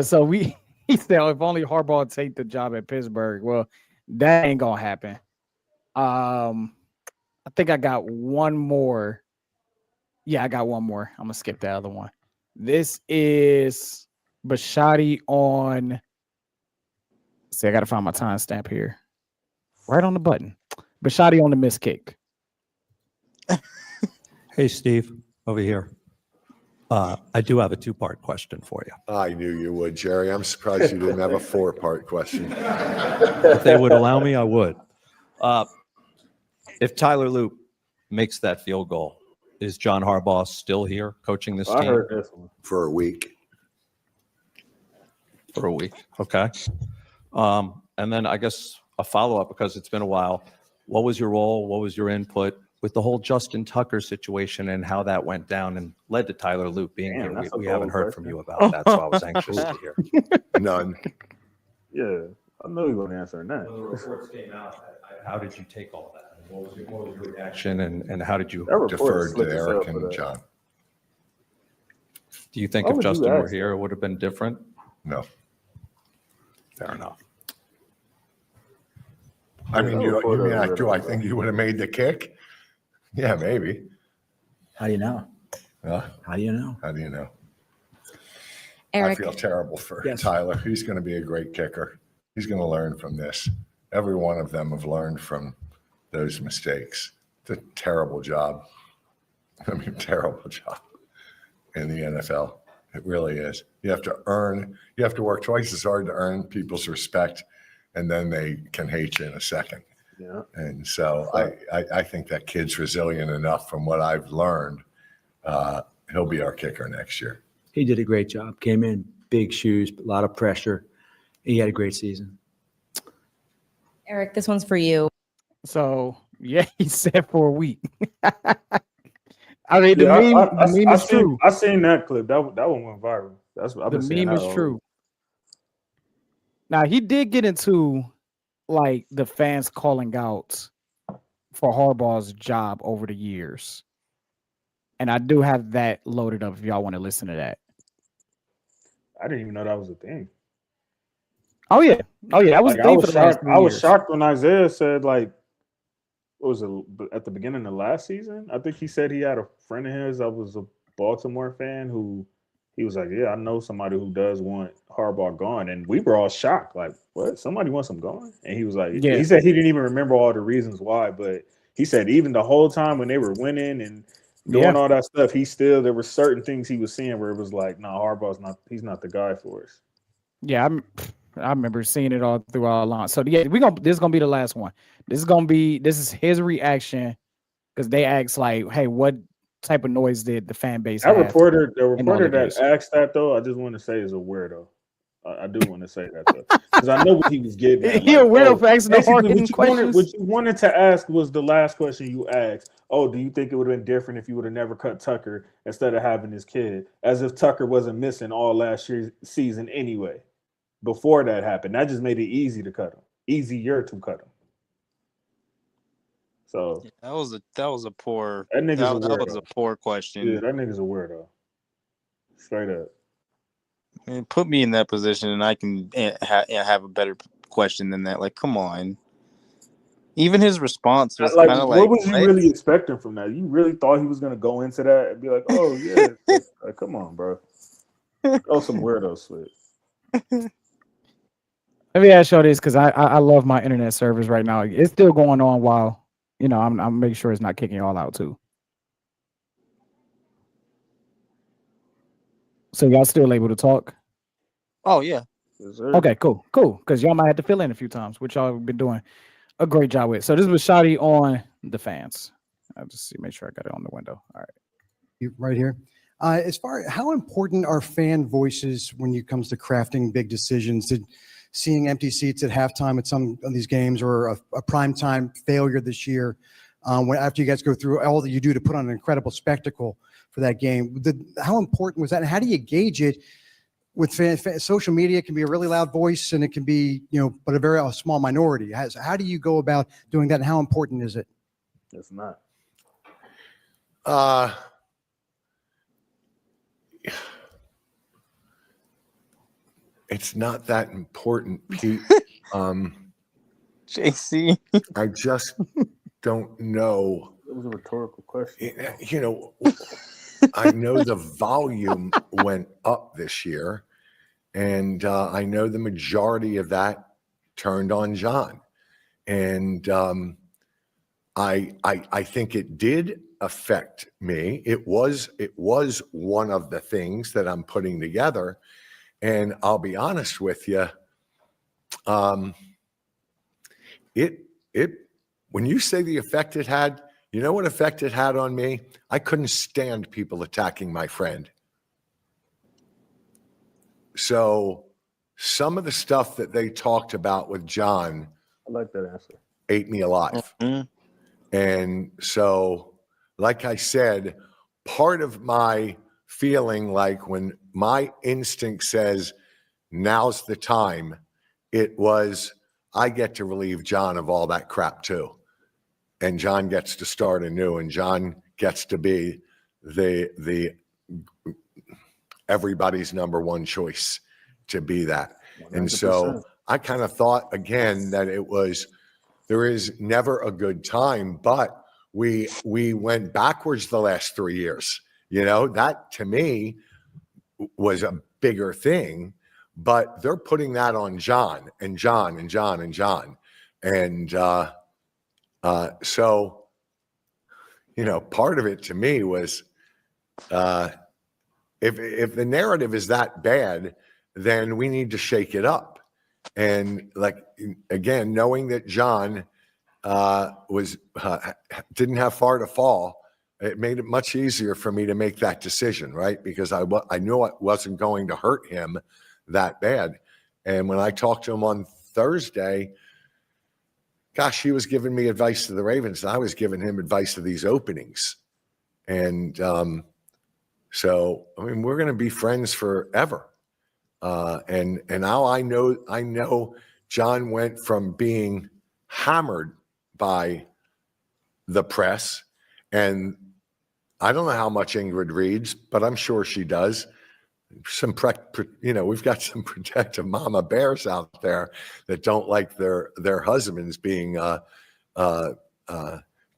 A: So he said if only Harbaugh take the job at Pittsburgh. Well, that ain't gonna happen. I think I got one more. Yeah, I got one more. I'm gonna skip the other one. This is Bashotti on. See, I gotta find my timestamp here. Right on the button. Bashotti on the missed kick.
H: Hey, Steve, over here. I do have a two-part question for you.
E: I knew you would, Jerry. I'm surprised you didn't have a 4-part question.
H: If they would allow me, I would. If Tyler Loop makes that field goal, is John Harbaugh still here coaching this
D: I
H: team?
D: heard this one.
E: For a week.
H: For a week. Okay. And then I guess a follow-up, because it's been a while. What was your role? What was your input with the whole Justin Tucker situation and how that went down and led to Tyler Loop being
D: Damn,
H: here?
D: that's a
H: We haven't
D: bold
H: heard
D: question.
H: from you about that, so I was anxious to hear.
E: None.
D: Yeah, I know you wasn't answering
H: When the
D: that.
H: reports came out, how did you take all that? What was your reaction, and how did you?
D: That report is
E: Deferred
D: slick
E: to
D: as hell
E: Eric
D: for
E: and
D: that.
E: John.
H: Do you think
D: Why
H: if
D: would you
H: Justin were
D: ask
H: here,
D: that?
H: it would have been different?
E: No.
H: Fair enough.
E: I mean,
D: That
E: you
D: report
E: mean,
D: doesn't
E: do I
D: really
E: think you would have made the kick? Yeah, maybe.
I: How do you know?
E: Huh?
I: How do you know?
E: How do you know?
J: Eric,
E: I feel terrible for
I: Yes.
E: Tyler. He's going to be a great kicker. He's going to learn from this. Every one of them have learned from those mistakes. It's a terrible job. I mean, terrible job in the NFL. It really is. You have to work twice as hard to earn people's respect, and then they can hate you in a second.
D: Yeah.
E: And so I think that kid's resilient enough from what I've learned. He'll be our kicker next year.
I: He did a great job. Came in, big shoes, a lot of pressure. He had a great season.
J: Eric, this one's for you.
A: So yeah, he said for a week. I mean, the
D: Yeah,
A: meme is true.
D: I seen that clip. That one went viral. That's what I've
A: The
D: been seeing.
A: meme
D: that
A: is
D: all
A: true. Now he did get into like the fans calling out for Harbaugh's job over the years, and I do have that loaded up if y'all want to listen to that.
D: I didn't even know that was a thing.
A: Oh yeah, that was
D: Like,
A: the thing for the last 3
D: I was
A: years.
D: shocked when Isaiah said, like, what was it, at the beginning of last season? I think he said he had a friend of his that was a Baltimore fan who he was like, yeah, I know somebody who does want Harbaugh gone. And we were all shocked. Like, what? Somebody wants him gone? And he was like,
A: Yeah.
D: He said he didn't even remember all the reasons why, but he said even the whole time when they were winning and doing all that stuff, there were certain things he was seeing where it was like, no, he's not the guy for us.
A: Yeah, I remember seeing it all throughout along. So yeah, this is gonna be the last one. This is his reaction because they asked like, hey, what type of noise did the fan base
D: The
A: have?
D: reporter
A: in all the
D: that
A: games?
D: asked that though, I just want to say is a weirdo. I do want to say that though, because I know what he was getting at.
A: He a weirdo for asking the
D: basically,
A: hard-hitting questions.
D: What you wanted to ask was the last question you asked. Oh, do you think it would have been different if you would have never cut Tucker instead of having his kid? As if Tucker wasn't missing all last year's season anyway. Before that happened, that just made it easier to cut him. So
C: That was a poor.
D: that nigga's a
C: That was
D: weirdo.
C: a poor question.
D: Yeah, that nigga's a weirdo. Straight up.
C: Man, put me in that position, and I can have a better question than that. Like, come on. Even his response was
D: Like,
C: kind of
D: what
C: like,
D: was you really expecting from that? You really thought he was gonna go into that and be like, "Oh yeah, like, come on, bro." Oh, some weirdo shit.
A: Let me ask y'all this because I love my internet service right now. It's still going on while I'm making sure it's not kicking y'all out too. So y'all still able to talk?
C: oh yeah,
D: Yes, sir.
A: Okay, cool. Because y'all might have to fill in a few times, which y'all have been doing a great job with. So this was Shotty on the fans. I'll just make sure I got it on the window. All right.
K: You right here. As far how important are fan voices when it comes to crafting big decisions? Did seeing empty seats at halftime at some of these games or a primetime failure this year, after you guys go through all that you do to put on an incredible spectacle for that game, how important was that? And how do you gauge it? With social media, it can be a really loud voice, and it can be, but a very small minority. How do you go about doing that, and how important is it?
D: It's not.
E: It's not that important, Pete.
C: JC.
E: I just don't know
D: was a rhetorical question.
E: You know, I know the volume went up this year, and I know the majority of that turned on John. And I think it did affect me. It was one of the things that I'm putting together. And I'll be honest with you, when you say the effect it had, you know what effect it had on me? I couldn't stand people attacking my friend. So some of the stuff that they talked about with John,
D: I like that answer,
E: ate me alive.
C: Mm-hmm.
E: And so, like I said, part of my feeling, like when my instinct says, now's the time, it was, I get to relieve John of all that crap too. And John gets to start anew, and John gets to be the everybody's number one choice to be that. 100%. And so I kind of thought again that there is never a good time, but we went backwards the last 3 years. You know, that to me was a bigger thing, but they're putting that on John and John and John and John. And so, you know, part of it to me was if the narrative is that bad, then we need to shake it up. And like, again, knowing that John didn't have far to fall, it made it much easier for me to make that decision, right? Because I knew it wasn't going to hurt him that bad. And when I talked to him on Thursday, gosh, he was giving me advice to the Ravens, and I was giving him advice to these openings. And so, I mean, we're going to be friends forever. And now I know John went from being hammered by the press, and I don't know how much Ingrid reads, but I'm sure she does. We've got some protective mama bears out there that don't like their husbands being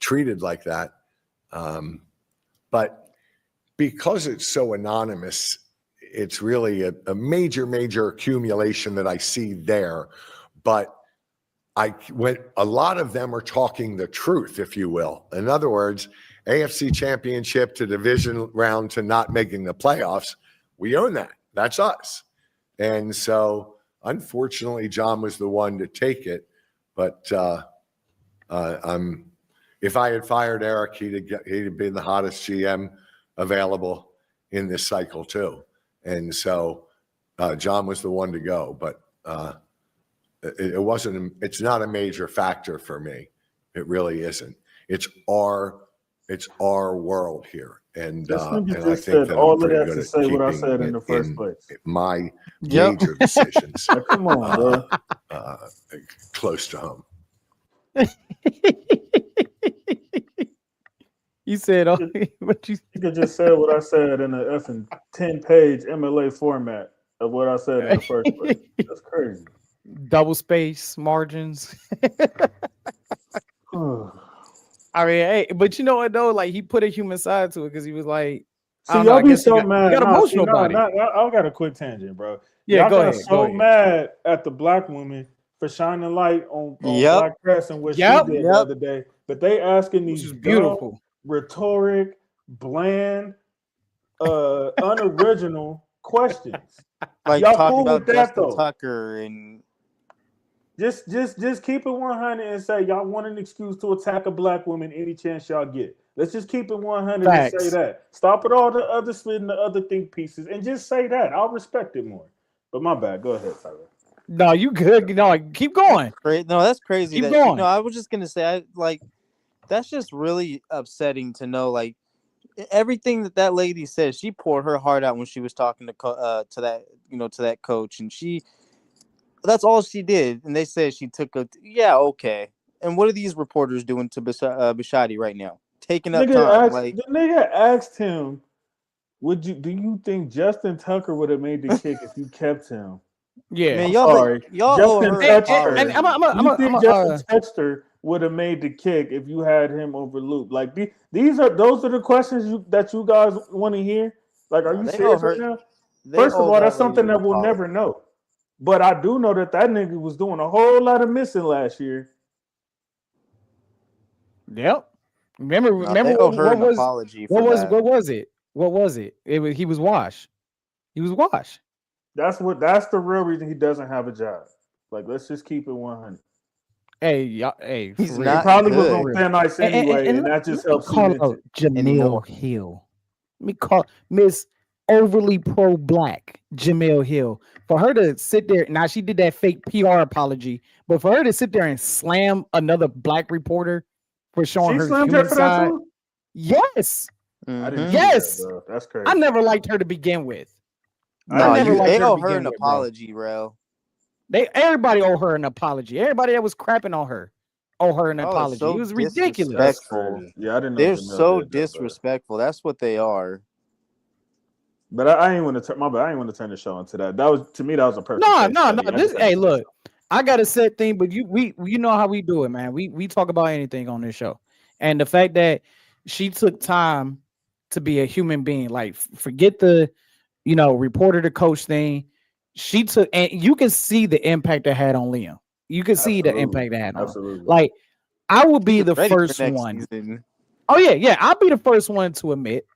E: treated like that. But because it's so anonymous, it's really a major accumulation that I see there. But a lot of them are talking the truth, if you will. In other words, AFC Championship to division round to not making the playoffs, we own that. That's us. And so, unfortunately, John was the one to take it. But if I had fired Eric, he'd have been the hottest GM available in this cycle too. And so, John was the one to go. But it's not a major factor for me. It really isn't. It's our world here. And I think that I'm pretty good at keeping
D: what I said in the first place.
E: My major decisions
D: come on, bro.
E: Close to home.
A: You said what you
D: could just say what I said in a effing 10-page MLA format of what I said in the first place. That's crazy.
A: Double space margins. I mean, hey, but you know what though? Like he put a human side to it because he was like,
D: see, y'all be so mad.
A: You got emotional body.
D: I got a quick tangent, bro.
A: Yeah,
D: y'all
A: go
D: got
A: ahead.
D: So mad at the black woman for shining light on black press and what she did the other day, but they asking these beautiful, rhetoric, bland, unoriginal questions.
C: Like
D: y'all
C: talking
D: cool
C: about
D: with that,
C: Justin
D: though?
C: Tucker and
D: just keep it 100 and say y'all want an excuse to attack a black woman any chance y'all get. Let's just keep it 100 and say that. Stop with all the other spitting the other think pieces and just say that. I'll respect it more. But my bad. Go ahead, Tyler.
A: No, you good. No, keep going.
C: No, that's crazy.
A: Keep going.
C: No, I was just gonna say, that's just really upsetting to know. Like everything that lady said, she poured her heart out when she was talking to that coach, and that's all she did. And they said she took okay. And what are these reporters doing to Bishotti right now? Taking up time.
D: The nigga asked him, do you think Justin Tucker would have made the kick if you kept him?
A: Yeah.
C: Man,
D: I'm
C: y'all,
D: sorry.
C: y'all owe
D: Justin
C: her
A: And,
C: an
D: touched her.
A: and I'm,
C: apology.
D: You think Justin touched her would have made the kick if you had him over Loop? Like those are the questions that you guys want to hear. Like, are
C: No,
D: you
C: they owe
D: serious right
C: her.
D: now?
C: They
D: First of
C: owe
D: all,
C: that
D: that's
C: lady
D: something
C: an
D: that we'll
C: apology.
D: never know. But I do know that nigga was doing a whole lot of missing last year.
A: Yep. Remember,
C: No, they owe her
A: what
C: an
A: was
C: apology for that.
A: what was it? What was it? He was washed. He was washed.
D: That's the real reason he doesn't have a job. Like, let's just keep it 100.
A: Hey, y'all, hey,
C: He's
A: for
D: He
A: real.
C: not
D: probably was
C: good
D: on thin ice anyway, and that
A: Let
D: just
A: me
D: helps
A: call
D: cement
A: out
D: it.
A: Jamil
C: anymore.
A: Hill. Let me call Miss Overly Pro Black Jamil Hill for her to sit there. Now she did that fake PR apology, but for her to sit there and slam another black reporter for showing
D: She
A: her
D: slammed her
A: human
D: for that
A: side.
D: too?
A: Yes,
D: I didn't see
A: yes.
D: that, bro. That's crazy.
A: I never liked her to begin with.
C: No,
A: I never liked
C: they
A: her to
C: owe her
A: begin
C: an
A: with, bro.
C: apology, bro.
A: Everybody owe her an apology. Everybody that was crapping on her owe her an
C: Y'all are
A: apology.
C: so
A: It was ridiculous.
D: That's
C: disrespectful.
D: crazy. Yeah, I didn't know
C: They're
D: Jamel
C: so
D: did that, bro.
C: disrespectful. That's what they are.
D: But I ain't want to turn my bad. I ain't want to turn the show into that. That was, to me, that was a perfect.
A: No,
D: case
A: no, no.
D: study. I
A: This,
D: just had to
A: hey,
D: say
A: look,
D: something.
A: I got a set thing, but you know how we do it, man. We talk about anything on this show, and the fact that she took time to be a human being, like forget the, reporter to coach thing. She took, and you can see the impact it had on Liam. You can see the
D: Absolutely.
A: impact it had on him.
D: Absolutely.
A: Like I will be
C: He's
A: the
C: ready for
A: first
C: next
A: one.
C: season.
A: Oh yeah. I'll be the first one to admit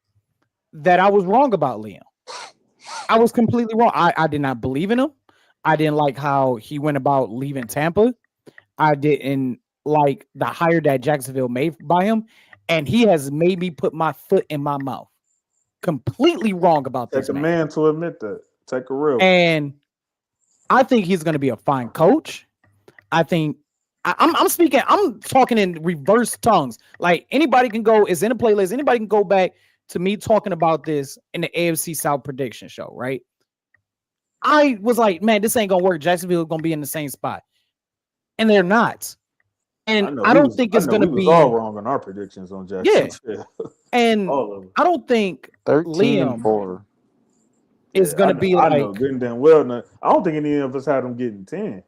A: that I was wrong about Liam. I was completely wrong. I did not believe in him. I didn't like how he went about leaving Tampa. I didn't like the hire that Jacksonville made by him. And he has made me put my foot in my mouth. Completely wrong about
D: Take
A: this
D: a man to admit that. Take a real.
A: And I think he's going to be a fine coach. I think I'm speaking, I'm talking in reverse tongues. Like anybody can go, it's in a playlist. Anybody can go back to me talking about this in the AFC South prediction show, right? I was like, man, this ain't gonna work. Jacksonville is gonna be in the same spot, and they're not. And I don't think it's gonna be
D: all wrong on our predictions on Jacksonville.
A: And
D: all of them.
A: I don't think
C: 13-4
A: is gonna be
D: I
A: like.
D: know good and damn well. I don't think any of us had them getting 10.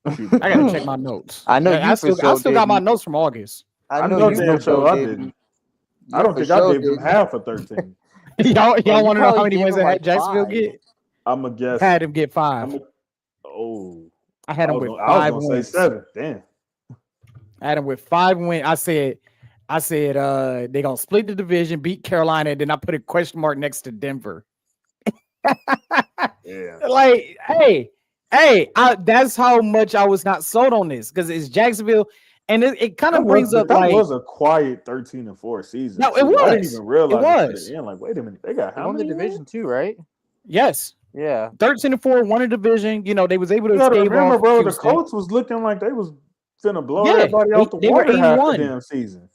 A: I gotta check my notes.
C: I know
A: I still got my notes from August.
C: I know you
D: damn sure I didn't. I don't think I gave them half of 13.
A: y'all
C: you
A: want to know how
C: probably
A: many
C: gave
A: wins
C: him
A: I had
C: like
A: Jacksonville
C: 5.
A: get?
D: I'm a guess.
A: Had him get 5. I had him with 5
D: I was gonna
A: wins.
D: say 7. Damn.
A: I had him with 5 wins. I said they gonna split the division, beat Carolina, and then I put a question mark next to Denver.
D: Yeah.
A: Like, hey, that's how much I was not sold on this because it's Jacksonville, and it kind of brings up
D: that
A: like
D: was a quiet 13-4 season.
A: No, it
D: too.
A: was.
D: I didn't even realize
A: It
D: it to
A: was.
D: the end. Like, wait a minute, they got
C: They
D: how
C: won the
D: many
C: division too, right?
A: Yes.
C: Yeah.
A: 13-4, won a division. They was able to
D: You gotta
A: stave
D: remember,
A: off
D: bro. The
A: Houston.
D: Colts was looking like they was finna blow
A: Yeah,
D: everybody out the
A: they were
D: water half the
A: 8-1.
D: damn season.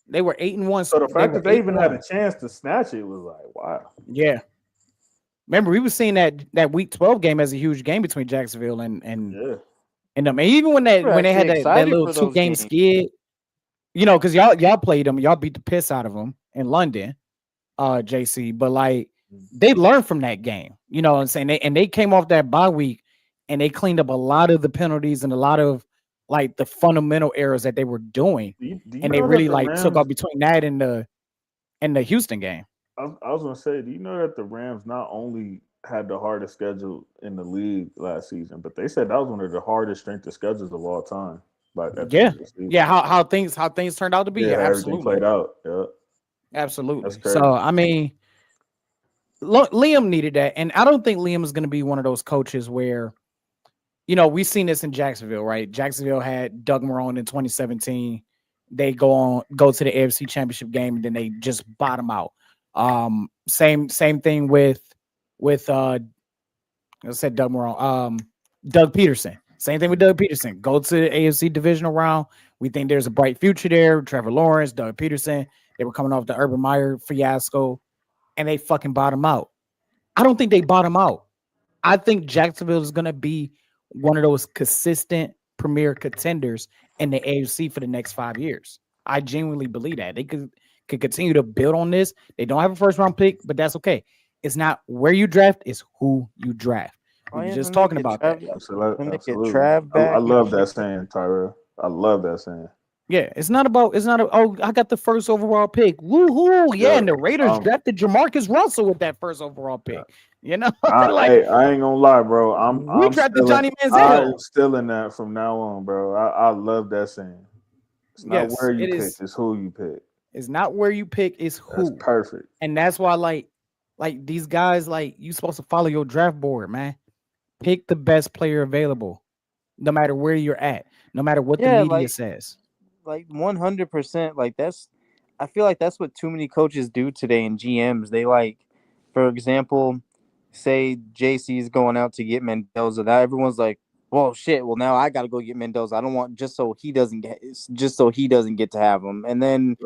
A: They were 8-1.
D: So the fact that they even had a
A: 8-1.
D: chance to snatch it was like, wow.
A: Yeah. Remember, we were seeing that Week 12 game as a huge game between Jacksonville and them. And even when they had that little 2-game skid, because y'all played them, y'all beat the piss out of them in London, JC. But like they learned from that game, you know what I'm saying? They came off that bye week and they cleaned up a lot of the penalties and a lot of like the fundamental errors that they were doing,
D: Do you
A: and they
D: know
A: really
D: that the
A: like took
D: Rams-
A: off between that and the Houston game.
D: I was gonna say, do you know that the Rams not only had the hardest schedule in the league last season, but they said that was one of the hardest strength of schedules of all time.
A: Yeah. How things turned out to be.
D: Yeah, how everything
A: Absolutely.
D: played out. Yeah,
A: Absolutely.
D: That's crazy.
A: So I mean, Liam needed that, and I don't think Liam is going to be one of those coaches where, we've seen this in Jacksonville, right? Jacksonville had Doug Marrone in 2017. They go to the AFC Championship game, and then they just bottom out. Same thing with I said Doug Marrone, Doug Peterson. Same thing with Doug Peterson. Go to the AFC divisional round. We think there's a bright future there. Trevor Lawrence, Doug Peterson. They were coming off the Urban Meyer fiasco, and they fucking bottom out. I don't think they bottom out. I think Jacksonville is going to be one of those consistent premier contenders in the AFC for the next 5 years. I genuinely believe that. They could continue to build on this. They don't have a first round pick, but that's okay. It's not where you draft, it's who you draft. We were just talking about that.
D: Absolutely. I love that saying, Tyrell. I love that saying.
A: Yeah, it's not oh, I got the first overall pick. Woohoo! Yeah, and the Raiders drafted Jamarcus Russell with that first overall pick. You know,
D: I ain't gonna lie, bro. I'm
A: drafted Johnny
D: I'm
A: Manziel.
D: still in that from now on, bro. I love that saying. It's not where you pick, it's who you pick.
A: It's not where you pick, it's who.
D: That's perfect.
A: And that's why, like these guys, like you supposed to follow your draft board, man. Pick the best player available, no matter where you're at, no matter what the media says.
C: Like 100%. Like I feel like that's what too many coaches do today in GMs. They like, for example, say JC is going out to get Mendoza. Now everyone's like, well, shit. Well, now I got to go get Mendoza. I don't want just so he doesn't get to have him. And then,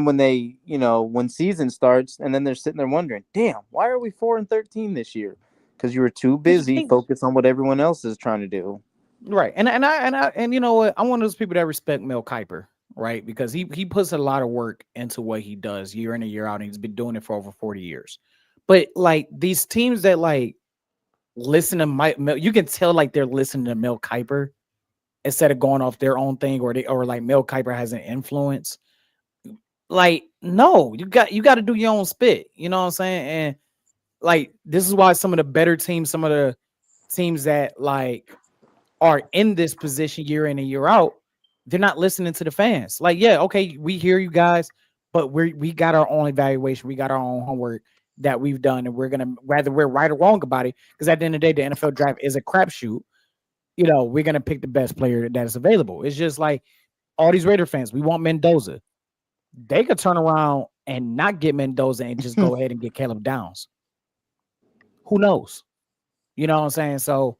C: when they, when season starts, and then they're sitting there wondering, damn, why are we 4-13 this year? Because you were too busy focused on what everyone else is trying to do.
A: Right. And you know what? I'm one of those people that respect Mel Kiper, right? Because he puts a lot of work into what he does year in and year out, and he's been doing it for over 40 years. But like these teams that like listen to Mel, you can tell like they're listening to Mel Kiper instead of going off their own thing, or like Mel Kiper has an influence. Like, no, you got to do your own spit. You know what I'm saying? And like this is why some of the better teams, some of the teams that like are in this position year in and year out, they're not listening to the fans. Like, yeah, okay, we hear you guys, but we got our own evaluation, we got our own homework that we've done, and we're gonna, whether we're right or wrong about it, because at the end of the day, the NFL draft is a crapshoot. We're gonna pick the best player that is available. It's just like all these Raider fans, we want Mendoza. They could turn around and not get Mendoza and just go ahead and get Caleb Downs. Who knows? You know what I'm saying? So,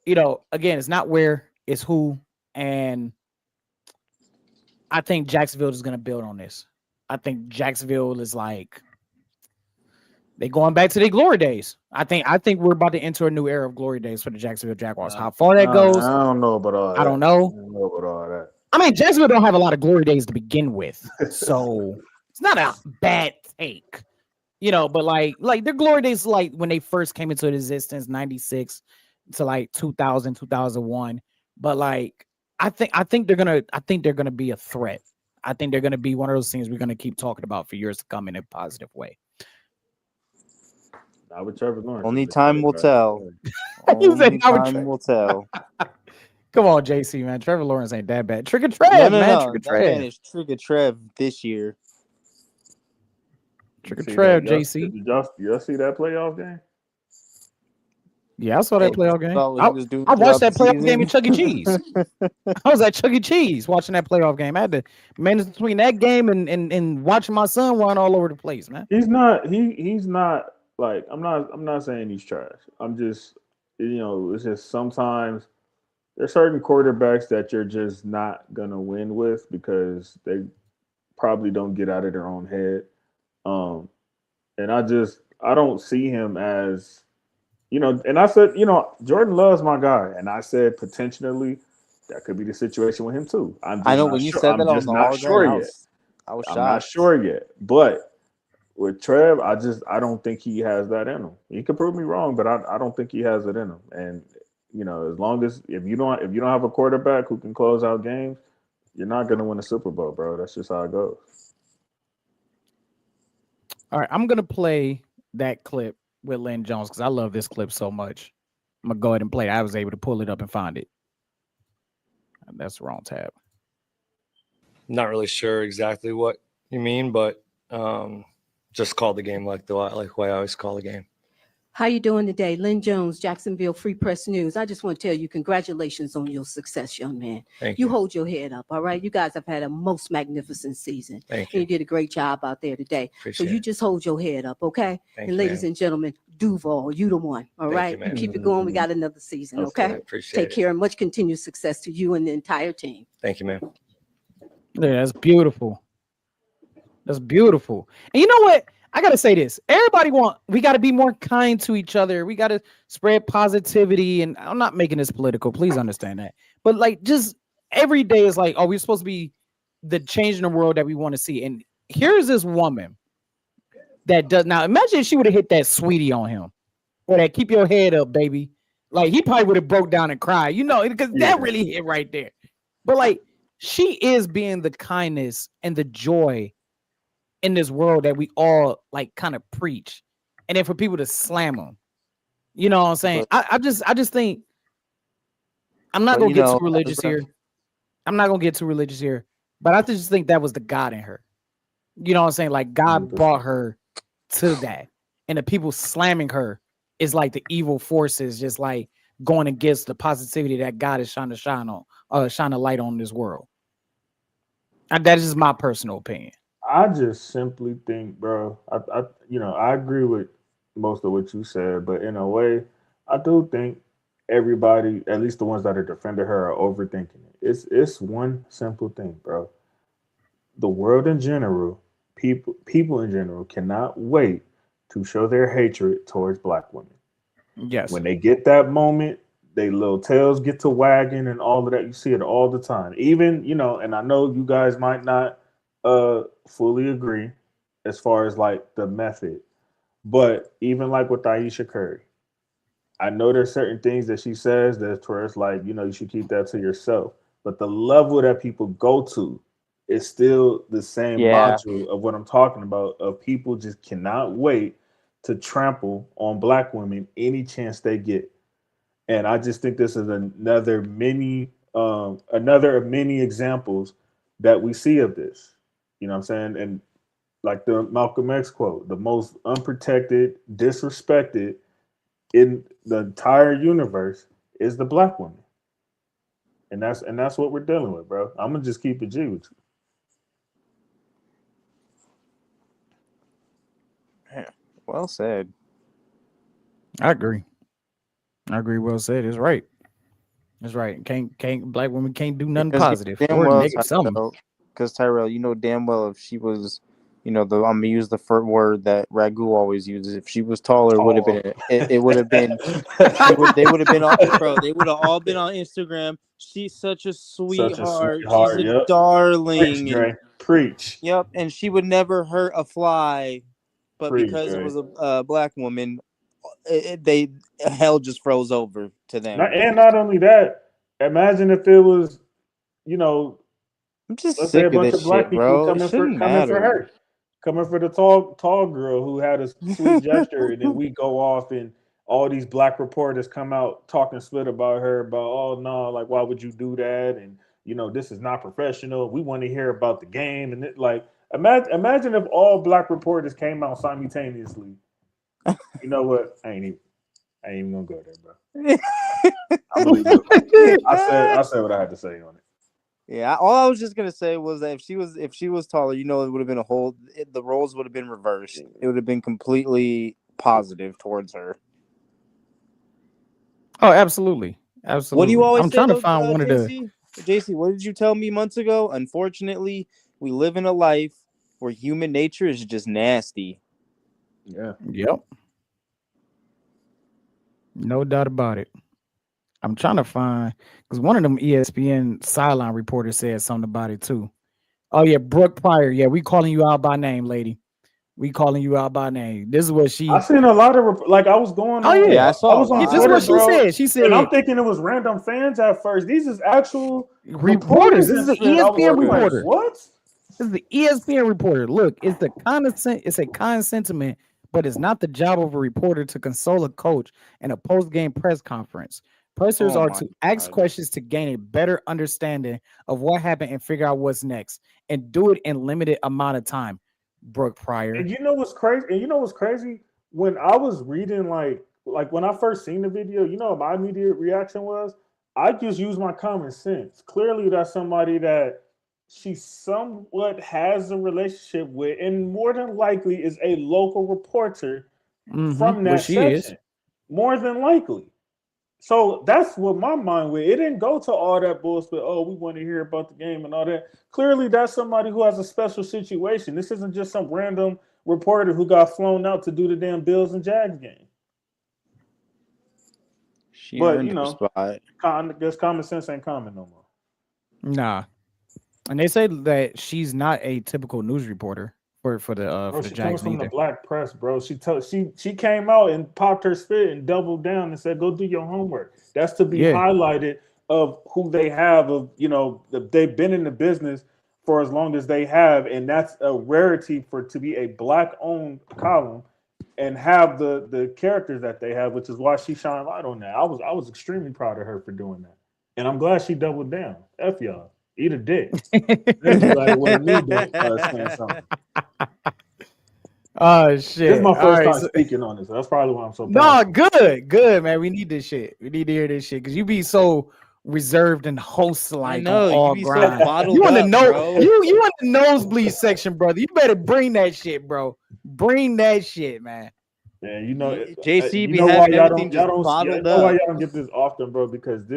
A: again, it's not where, it's who. And I think Jacksonville is going to build on this. I think Jacksonville is like, they going back to their glory days. I think we're about to enter a new era of glory days for the Jacksonville Jaguars. How far that goes,
D: I don't know about all that.
A: I don't know.
D: I don't know about all that.
A: I mean, Jacksonville don't have a lot of glory days to begin with, so it's not a bad take. But like their glory days, like when they first came into existence, 96 to like 2000, 2001. But like, I think they're gonna be a threat. I think they're gonna be one of those things we're gonna keep talking about for years to come in a positive way.
D: Not with Trevor Lawrence.
C: Only time will tell. Only time will tell.
A: Come on, JC, man. Trevor Lawrence ain't that bad. Trick or Trev, man. Trick or Trev.
C: That man is Trick or Trev this year.
A: Trick or Trev, JC.
D: Did y'all see that playoff game?
A: Yeah, I saw that playoff game. I watched that playoff game in Chuck E. Cheese. I was at Chuck E. Cheese watching that playoff game. I had to manage between that game and watching my son run all over the place, man.
D: He's not like, I'm not saying he's trash. I'm just, it's just sometimes there's certain quarterbacks that you're just not gonna win with because they probably don't get out of their own head. And I don't see him as, and I said, Jordan Love's my guy, and I said potentially that could be the situation with him too.
C: I know when you said that, I was not sure yet. I was shocked.
D: I'm not sure yet, but with Trev, I don't think he has that in him. He could prove me wrong, but I don't think he has it in him. And as long as if you don't have a quarterback who can close out games, you're not going to win a Super Bowl, bro. That's just how it goes.
A: All right, I'm going to play that clip with Lynn Jones because I love this clip so much. I'm going to go ahead and play it. I was able to pull it up and find it. That's the wrong tab.
L: Not really sure exactly what you mean, but just call the game like the way I always call the game.
M: How you doing today? Lynn Jones, Jacksonville Free Press News. I just want to tell you congratulations on your success, young man.
L: Thank you.
M: You hold your head up, all right? You guys have had a most magnificent season.
L: Thank you.
M: And you did a great job out there today.
L: Appreciate
M: so you just hold your head up, okay?
L: Thank
M: and
L: you,
M: ladies
L: ma'am.
M: and gentlemen, Duval, you the one, all right?
L: you, ma'am.
M: Keep it going. We got another season, okay?
L: Appreciate
M: Take care and much continued success to you and the entire team.
L: Thank you, ma'am.
A: Yeah, that's beautiful. That's beautiful. And you know what? I gotta say this. We gotta be more kind to each other. We gotta spread positivity. And I'm not making this political. Please understand that. But like, just every day is like, oh, we're supposed to be the change in the world that we want to see. And here's this woman that does. Now, imagine if she would have hit that sweetie on him. or that keep your head up, baby. Like he probably would have broke down and cried, because that really hit right there. But like she is being the kindness and the joy in this world that we all like kind of preach, and then for people to slam them, you know what I'm saying? I just think I'm not gonna get too religious here. I'm not gonna get too religious here, but I just think that was the God in her. You know what I'm saying? Like God brought her to that, and the people slamming her is like the evil forces, just like going against the positivity that God is trying to shine a light on this world. That is just my personal opinion.
D: I just simply think, bro, I agree with most of what you said, but in a way, I do think everybody, at least the ones that are defending her, are overthinking it. It's one simple thing, bro. The world in general, people in general, cannot wait to show their hatred towards black women.
A: Yes.
D: When they get that moment, they little tails get to wagging and all of that. You see it all the time. Even, and I know you guys might not fully agree as far as like the method, but even like with Aisha Curry, I know there's certain things that she says that's where it's like, you should keep that to yourself. But the level that people go to is still the same module of what I'm talking about, of people just cannot wait to trample on black women any chance they get. And I just think this is another of many examples that we see of this. You know what I'm saying? And like the Malcolm X quote, the most unprotected, disrespected in the entire universe is the black woman. And that's what we're dealing with, bro. I'm gonna just keep it G with you.
C: Yeah, well said.
A: I agree. Well said. It's right. That's right. Can't black women can't do nothing positive or negative. Something.
C: Because Tyrell, you know damn well if she was, I'm gonna use the first word that Ragu always uses. If she was taller, would have been it would have been. They would have been all, bro. They would have all been on Instagram. She's such a sweetheart. She's a darling.
D: Preach, Dre. Preach.
C: Yep, and she would never hurt a fly, but
D: Preach,
C: because
D: Dre.
C: it was a black woman, hell just froze over to them.
D: And not only that, imagine if it was,
C: I'm just
D: let's
C: sick
D: say a
C: of
D: bunch
C: this
D: of black
C: shit,
D: people
C: bro.
D: coming for her, coming for the tall girl who had a sweet gesture, and then we go off and all these black reporters come out talking spit about her, about, oh no, like why would you do that, and this is not professional. We want to hear about the game, and imagine if all black reporters came out simultaneously. You know what? I ain't even gonna go there, bro. I'm gonna leave it. I said what I had to say on it.
C: Yeah, all I was just gonna say was that if she was taller, it would have been the roles would have been reversed. It would have been completely positive towards her.
A: Oh, absolutely.
C: What do you always
A: I'm
C: say?
A: Trying to find one of the
C: JC, what did you tell me months ago? Unfortunately, we live in a life where human nature is just nasty.
D: Yeah.
A: Yep. No doubt about it. I'm trying to find because one of them ESPN sideline reporters said something about it too. Oh yeah, Brooke Pryor. Yeah, we calling you out by name, lady. We calling you out by name. This is what she.
D: I seen a lot of I was going.
A: Oh yeah,
C: I saw.
D: I was on
A: This is what she said. She said,
D: and I'm thinking it was random fans at first. These is actual
A: reporters. This is the ESPN reporter.
D: Like, what?
A: This is the ESPN reporter. Look, it's a kind sentiment, but it's not the job of a reporter to console a coach in a post-game press conference. Pressers are to ask questions to gain a better understanding of what happened and figure out what's next, and do it in limited amount of time. Brooke Pryor.
D: And you know what's crazy? When I was reading, like when I first seen the video, my immediate reaction was, I just use my common sense. Clearly, that's somebody that she somewhat has a relationship with, and more than likely is a local reporter from that section. More than likely. So that's what my mind went. It didn't go to all that bullshit. Oh, we want to hear about the game and all that. Clearly, that's somebody who has a special situation. This isn't just some random reporter who got flown out to do the damn Bills and Jags game. But I guess common sense ain't common no more.
A: Nah, and they say that she's not a typical news reporter for the
D: Bro, she comes
A: Jags
D: from the
A: neither.
D: black press, bro. She came out and popped her spit and doubled down and said, "Go do your homework." That's to be
A: Yeah.
D: highlighted of who they have. Of they've been in the business for as long as they have, and that's a rarity for to be a black-owned column and have the characters that they have, which is why she shined light on that. I was extremely proud of her for doing that, and I'm glad she doubled down. F y'all, eat a dick. Like what me saying something.
A: Oh shit!
D: This is my
A: All
D: first
A: right,
D: time
A: so-
D: speaking on this. That's probably why I'm so
A: No,
D: passionate.
A: good, man. We need this shit. We need to hear this shit because you be so reserved and host like
N: know,
A: on
N: you
A: all
N: be so
A: grind.
N: bottled
A: You in the
N: up,
A: no,
N: bro.
A: you in the nosebleed section, brother. You better bring that shit, bro. Bring that shit, man.
D: Yeah,
N: JC
D: you
N: be
D: know why
N: having
D: y'all
N: everything
D: don't y'all
N: just
D: don't
N: bottled
D: know why
N: up.
D: y'all don't get this often, bro? Because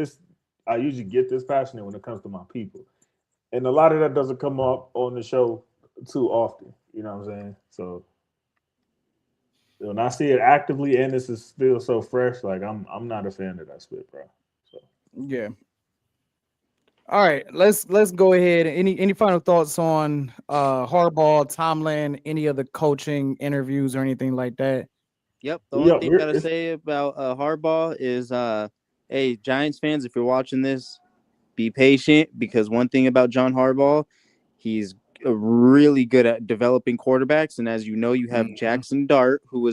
D: I usually get this passionate when it comes to my people, and a lot of that doesn't come up on the show too often. You know what I'm saying? So when I see it actively and this is still so fresh, like I'm not a fan of that spit, bro. So
A: Yeah. All right, let's go ahead. Any final thoughts on Harbaugh, Tomlin, any other coaching interviews or anything like that?
N: Yep. The only thing I gotta say about Harbaugh is, hey, Giants fans, if you're watching this, be patient because one thing about John Harbaugh, he's really good at developing quarterbacks, and as you know, you have Jackson Dart, who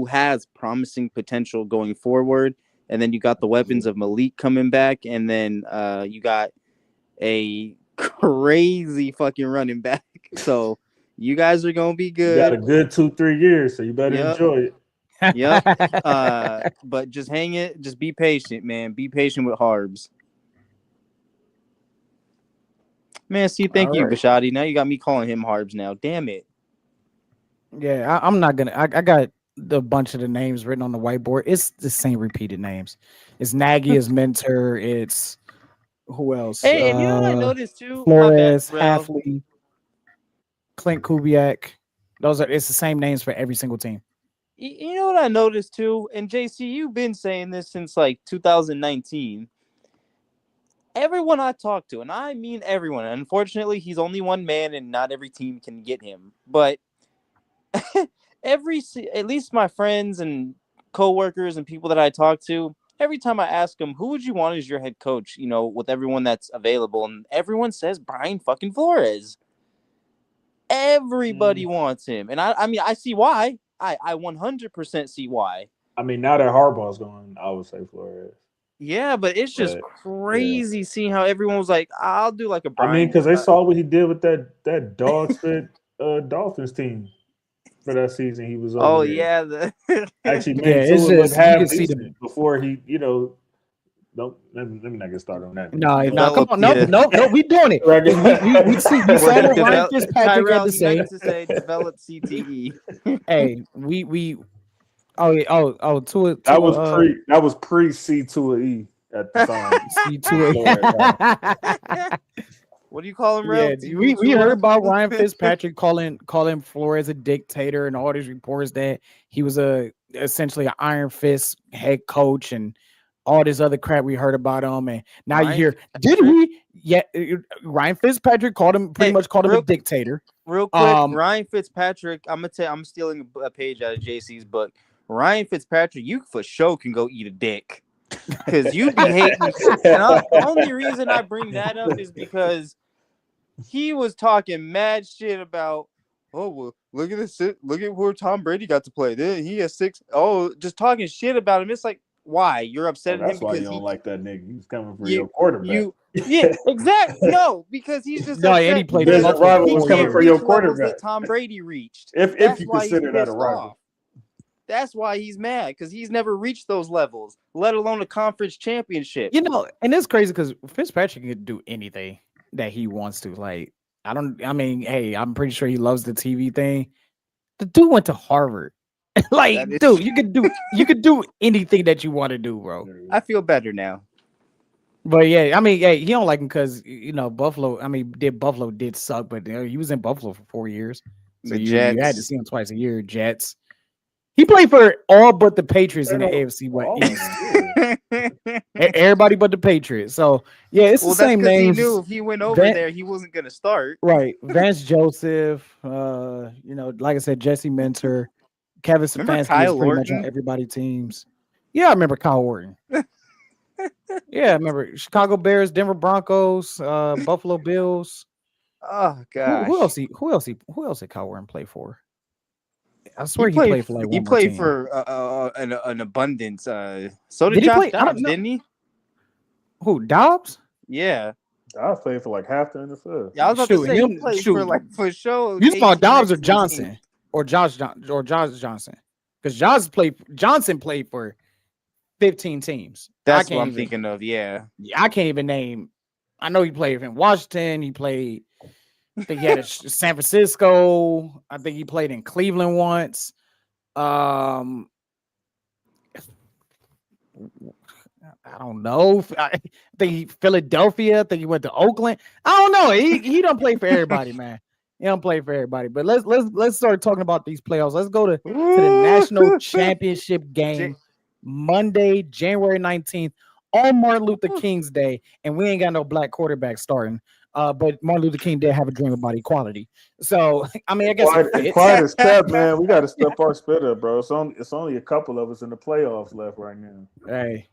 N: has promising potential going forward, and then you got the weapons of Malik coming back, and then you got a crazy fucking running back. So you guys are gonna be good.
D: You got a good 2-3 years, so you better enjoy it.
N: Yep. But just hang it. Just be patient, man. Be patient with Harbs. Man, see, thank you,
A: right.
N: Bashadi. Now you got me calling him Harbs now. Damn it.
A: Yeah, I'm not gonna. I got the bunch of the names written on the whiteboard. It's the same repeated names. It's Nagy as mentor. It's who else?
N: Hey, and you know what I noticed too?
A: Flores,
N: My bad, bro.
A: Halfley, Clint Kubiak. It's the same names for every single team.
N: You know what I noticed too? And JC, you've been saying this since like 2019. Everyone I talk to, and I mean everyone, unfortunately, he's only one man and not every team can get him. But at least my friends and coworkers and people that I talk to, every time I ask them, who would you want as your head coach, with everyone that's available? And everyone says Brian fucking Flores. Everybody wants him. And I mean, I see why. I 100% see why.
D: I mean, now that Harbaugh's gone, I would say Flores.
N: Yeah, but it's just crazy seeing how everyone was like, I'll do like a Brian.
D: I mean, because they saw what he did with that dog spit Dolphins team for that season. He was over there.
N: Yeah,
D: actually made Tua look half decent before he, don't let me not get started on that.
A: No, come on, no, we doing it. We saw what Ryan Fitzpatrick had to say.
N: Develop CTE.
A: Hey, Tua.
D: That was pre C2E at the time.
N: C2E. What do you call him, Rel?
A: Yeah, we heard about Ryan Fitzpatrick calling Flores a dictator and all these reports that he was essentially an Iron Fist head coach and all this other crap we heard about him. And now you hear, did we? Yeah, Ryan Fitzpatrick called him him a dictator.
N: Real quick, Ryan Fitzpatrick. I'm stealing a page out of JC's book. Ryan Fitzpatrick, you for sure can go eat a dick. Because you be hating. The only reason I bring that up is because he was talking mad shit about, oh, well, look at this. Look at where Tom Brady got to play. Then he has 6. Oh, just talking shit about him. It's like, why? You're upset at him
D: that's
N: because
D: why you don't like that nigga. He's coming for your quarterback.
N: Yeah, exactly. No, because he's just
A: no, and he played his
D: rival was coming for your quarterback.
N: That Tom Brady reached.
D: If you consider that a rival.
N: That's why he's mad, because he's never reached those levels, let alone a conference championship.
A: And it's crazy because Fitzpatrick can do anything that he wants to. Like, hey, I'm pretty sure he loves the TV thing. The dude went to Harvard. Like, dude, you could do anything that you want to do, bro.
N: I feel better now.
A: But yeah, he don't like him because Buffalo. Buffalo did suck, but he was in Buffalo for 4 years, so you had to see him twice a year. Jets. He played for all but the Patriots in the AFC East. Everybody but the Patriots. So yeah, it's the same
N: that's
A: names.
N: he knew if he went over there, he wasn't gonna start.
A: Right, Vance Joseph. Like I said, Jesse Minter, Kevin Stefanski is pretty much on everybody's teams. Yeah, I remember Kyle Orton. Yeah, I remember Chicago Bears, Denver Broncos, Buffalo Bills.
N: Oh gosh.
A: Who else did Kyle Orton play for? I swear he played for like one
N: he
A: more
N: played
A: team.
N: for an abundance. So did Josh Dobbs, didn't he?
A: Who, Dobbs?
N: Yeah.
D: Dobbs played for like half the NFL.
N: Yeah, I was about to say he played for sure.
A: You saw Dobbs or Johnson or Josh Johnson? Because Johnson played for 15 teams.
N: That's what I'm thinking of. Yeah,
A: I can't even name. I know he played in Washington. He played. I think he had San Francisco. I think he played in Cleveland once. I don't know. I think Philadelphia. I think he went to Oakland. I don't know. He don't play for everybody, man. He don't play for everybody. But let's start talking about these playoffs. Let's go to the national championship game Monday, January 19th on Martin Luther King's Day, and we ain't got no black quarterback starting. But Martin Luther King did have a dream about equality. So I mean, I guess
D: quiet as kept, man. We got to step our spit up, bro. It's only a couple of us in the playoffs left right now.
A: Hey,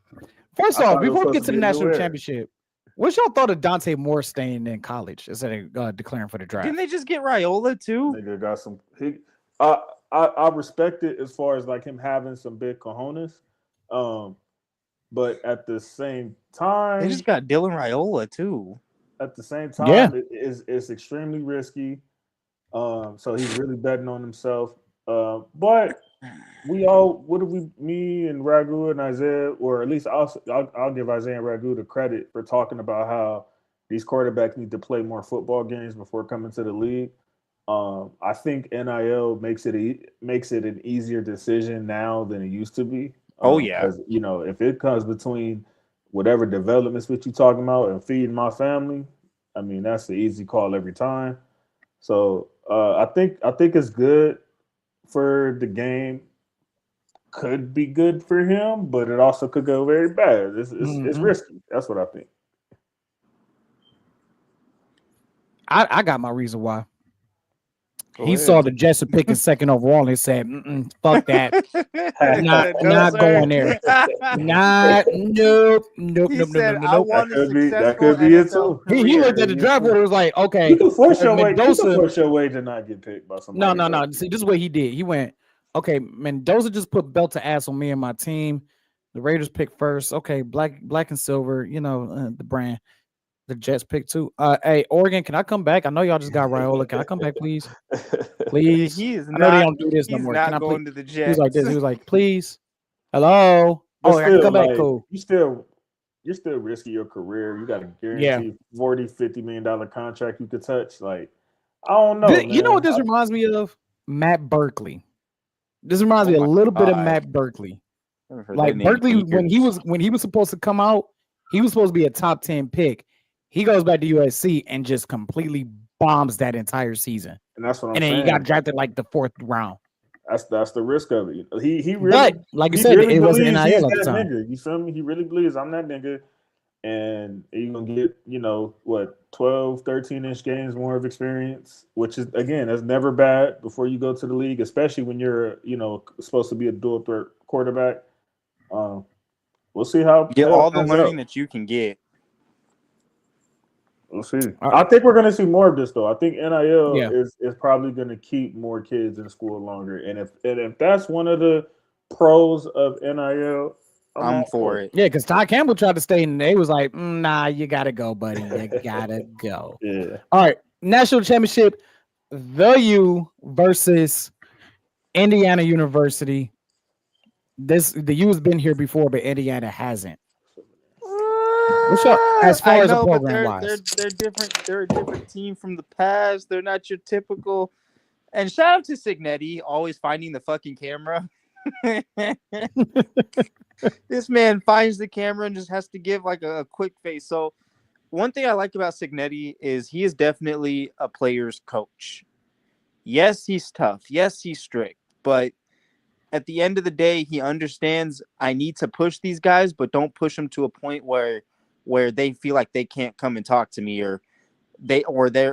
A: first off, before we get to the national championship, what's y'all thought of Dante Moore staying in college instead of declaring for the draft?
N: Didn't they just get Raiola too?
D: Nigga got some. I respect it as far as like him having some big cojones, but at the same time,
N: they just got Dylan Raiola too.
D: At the same time, it's extremely risky. So he's really betting on himself. But me and Ragu and Isaiah, or at least I'll give Isaiah and Ragu the credit for talking about how these quarterbacks need to play more football games before coming to the league. I think NIL makes it an easier decision now than it used to be. Because, if it comes between whatever developments that you're talking about and feeding my family, I mean, that's the easy call every time. So I think it's good for the game. Could be good for him, but it also could go very bad. It's risky. That's what I think.
A: I got my reason why. He saw the Jets were picking second overall and he said, fuck that. not going there. Nope.
D: That could be it too.
A: He looked at the draft board and was like, okay.
D: You can force your way to not get picked by somebody.
A: No. See, this is what he did. He went, okay, Mendoza just put belt to ass on me and my team. The Raiders picked first. Okay, black and silver, the brand. The Jets pick too. Hey, Oregon, can I come back? I know y'all just got Raiola. Can I come back, please? Please.
N: He is
A: I know they don't do this no more. Can I going to the Jets? He was like this. He was like, please. Hello.
D: But
A: I can come back. Cool.
D: You're still risking your career. You got a guaranteed $40-50 million contract you could touch. Like, I don't know.
A: You know what this reminds me of? Matt Berkeley. This reminds me a little bit of Matt Berkeley. Like Berkeley, when he was supposed to come out, he was supposed to be a top 10 pick. He goes back to USC and just completely bombs that entire season.
D: And that's what I'm
A: saying.
D: And
A: then he got drafted like the 4th round.
D: That's the risk of it. He really,
A: but like you said,
D: really
A: it wasn't NIL at the time.
D: Nigga. You feel me? He really believes I'm that nigga. And you're going to get, 12, 13-inch games more of experience, which is, again, that's never bad before you go to the league, especially when you're, supposed to be a dual threat quarterback. We'll see how.
N: Get all the learning that you can get.
D: We'll see. I think we're going to see more of this, though. I think NIL is probably going to keep more kids in school longer. And if that's one of the pros of NIL,
N: I'm for it.
A: Yeah, because Ty Campbell tried to stay, and they was like, nah, you got to go, buddy. You got to go.
D: Yeah.
A: All right. National championship, the U versus Indiana University. The U has been here before, but Indiana hasn't. As far as a program wise,
N: they're different. They're a different team from the past. They're not your typical. And shout out to Signetti, always finding the fucking camera. This man finds the camera and just has to give like a quick face. So one thing I like about Signetti is he is definitely a player's coach. Yes, he's tough. Yes, he's strict. But at the end of the day, he understands I need to push these guys, but don't push them to a point where they feel like they can't come and talk to me, or they're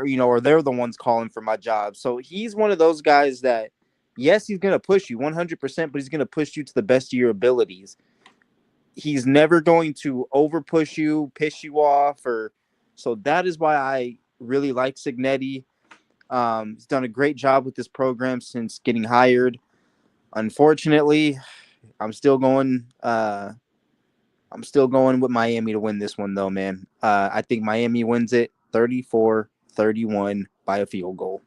N: the ones calling for my job. So he's one of those guys that, yes, he's gonna push you 100%, but he's gonna push you to the best of your abilities. He's never going to over push you, piss you off, so that is why I really like Cignetti. He's done a great job with this program since getting hired. Unfortunately, I'm still going with Miami to win this one, though, man. I think Miami wins it 34-31 by a field goal.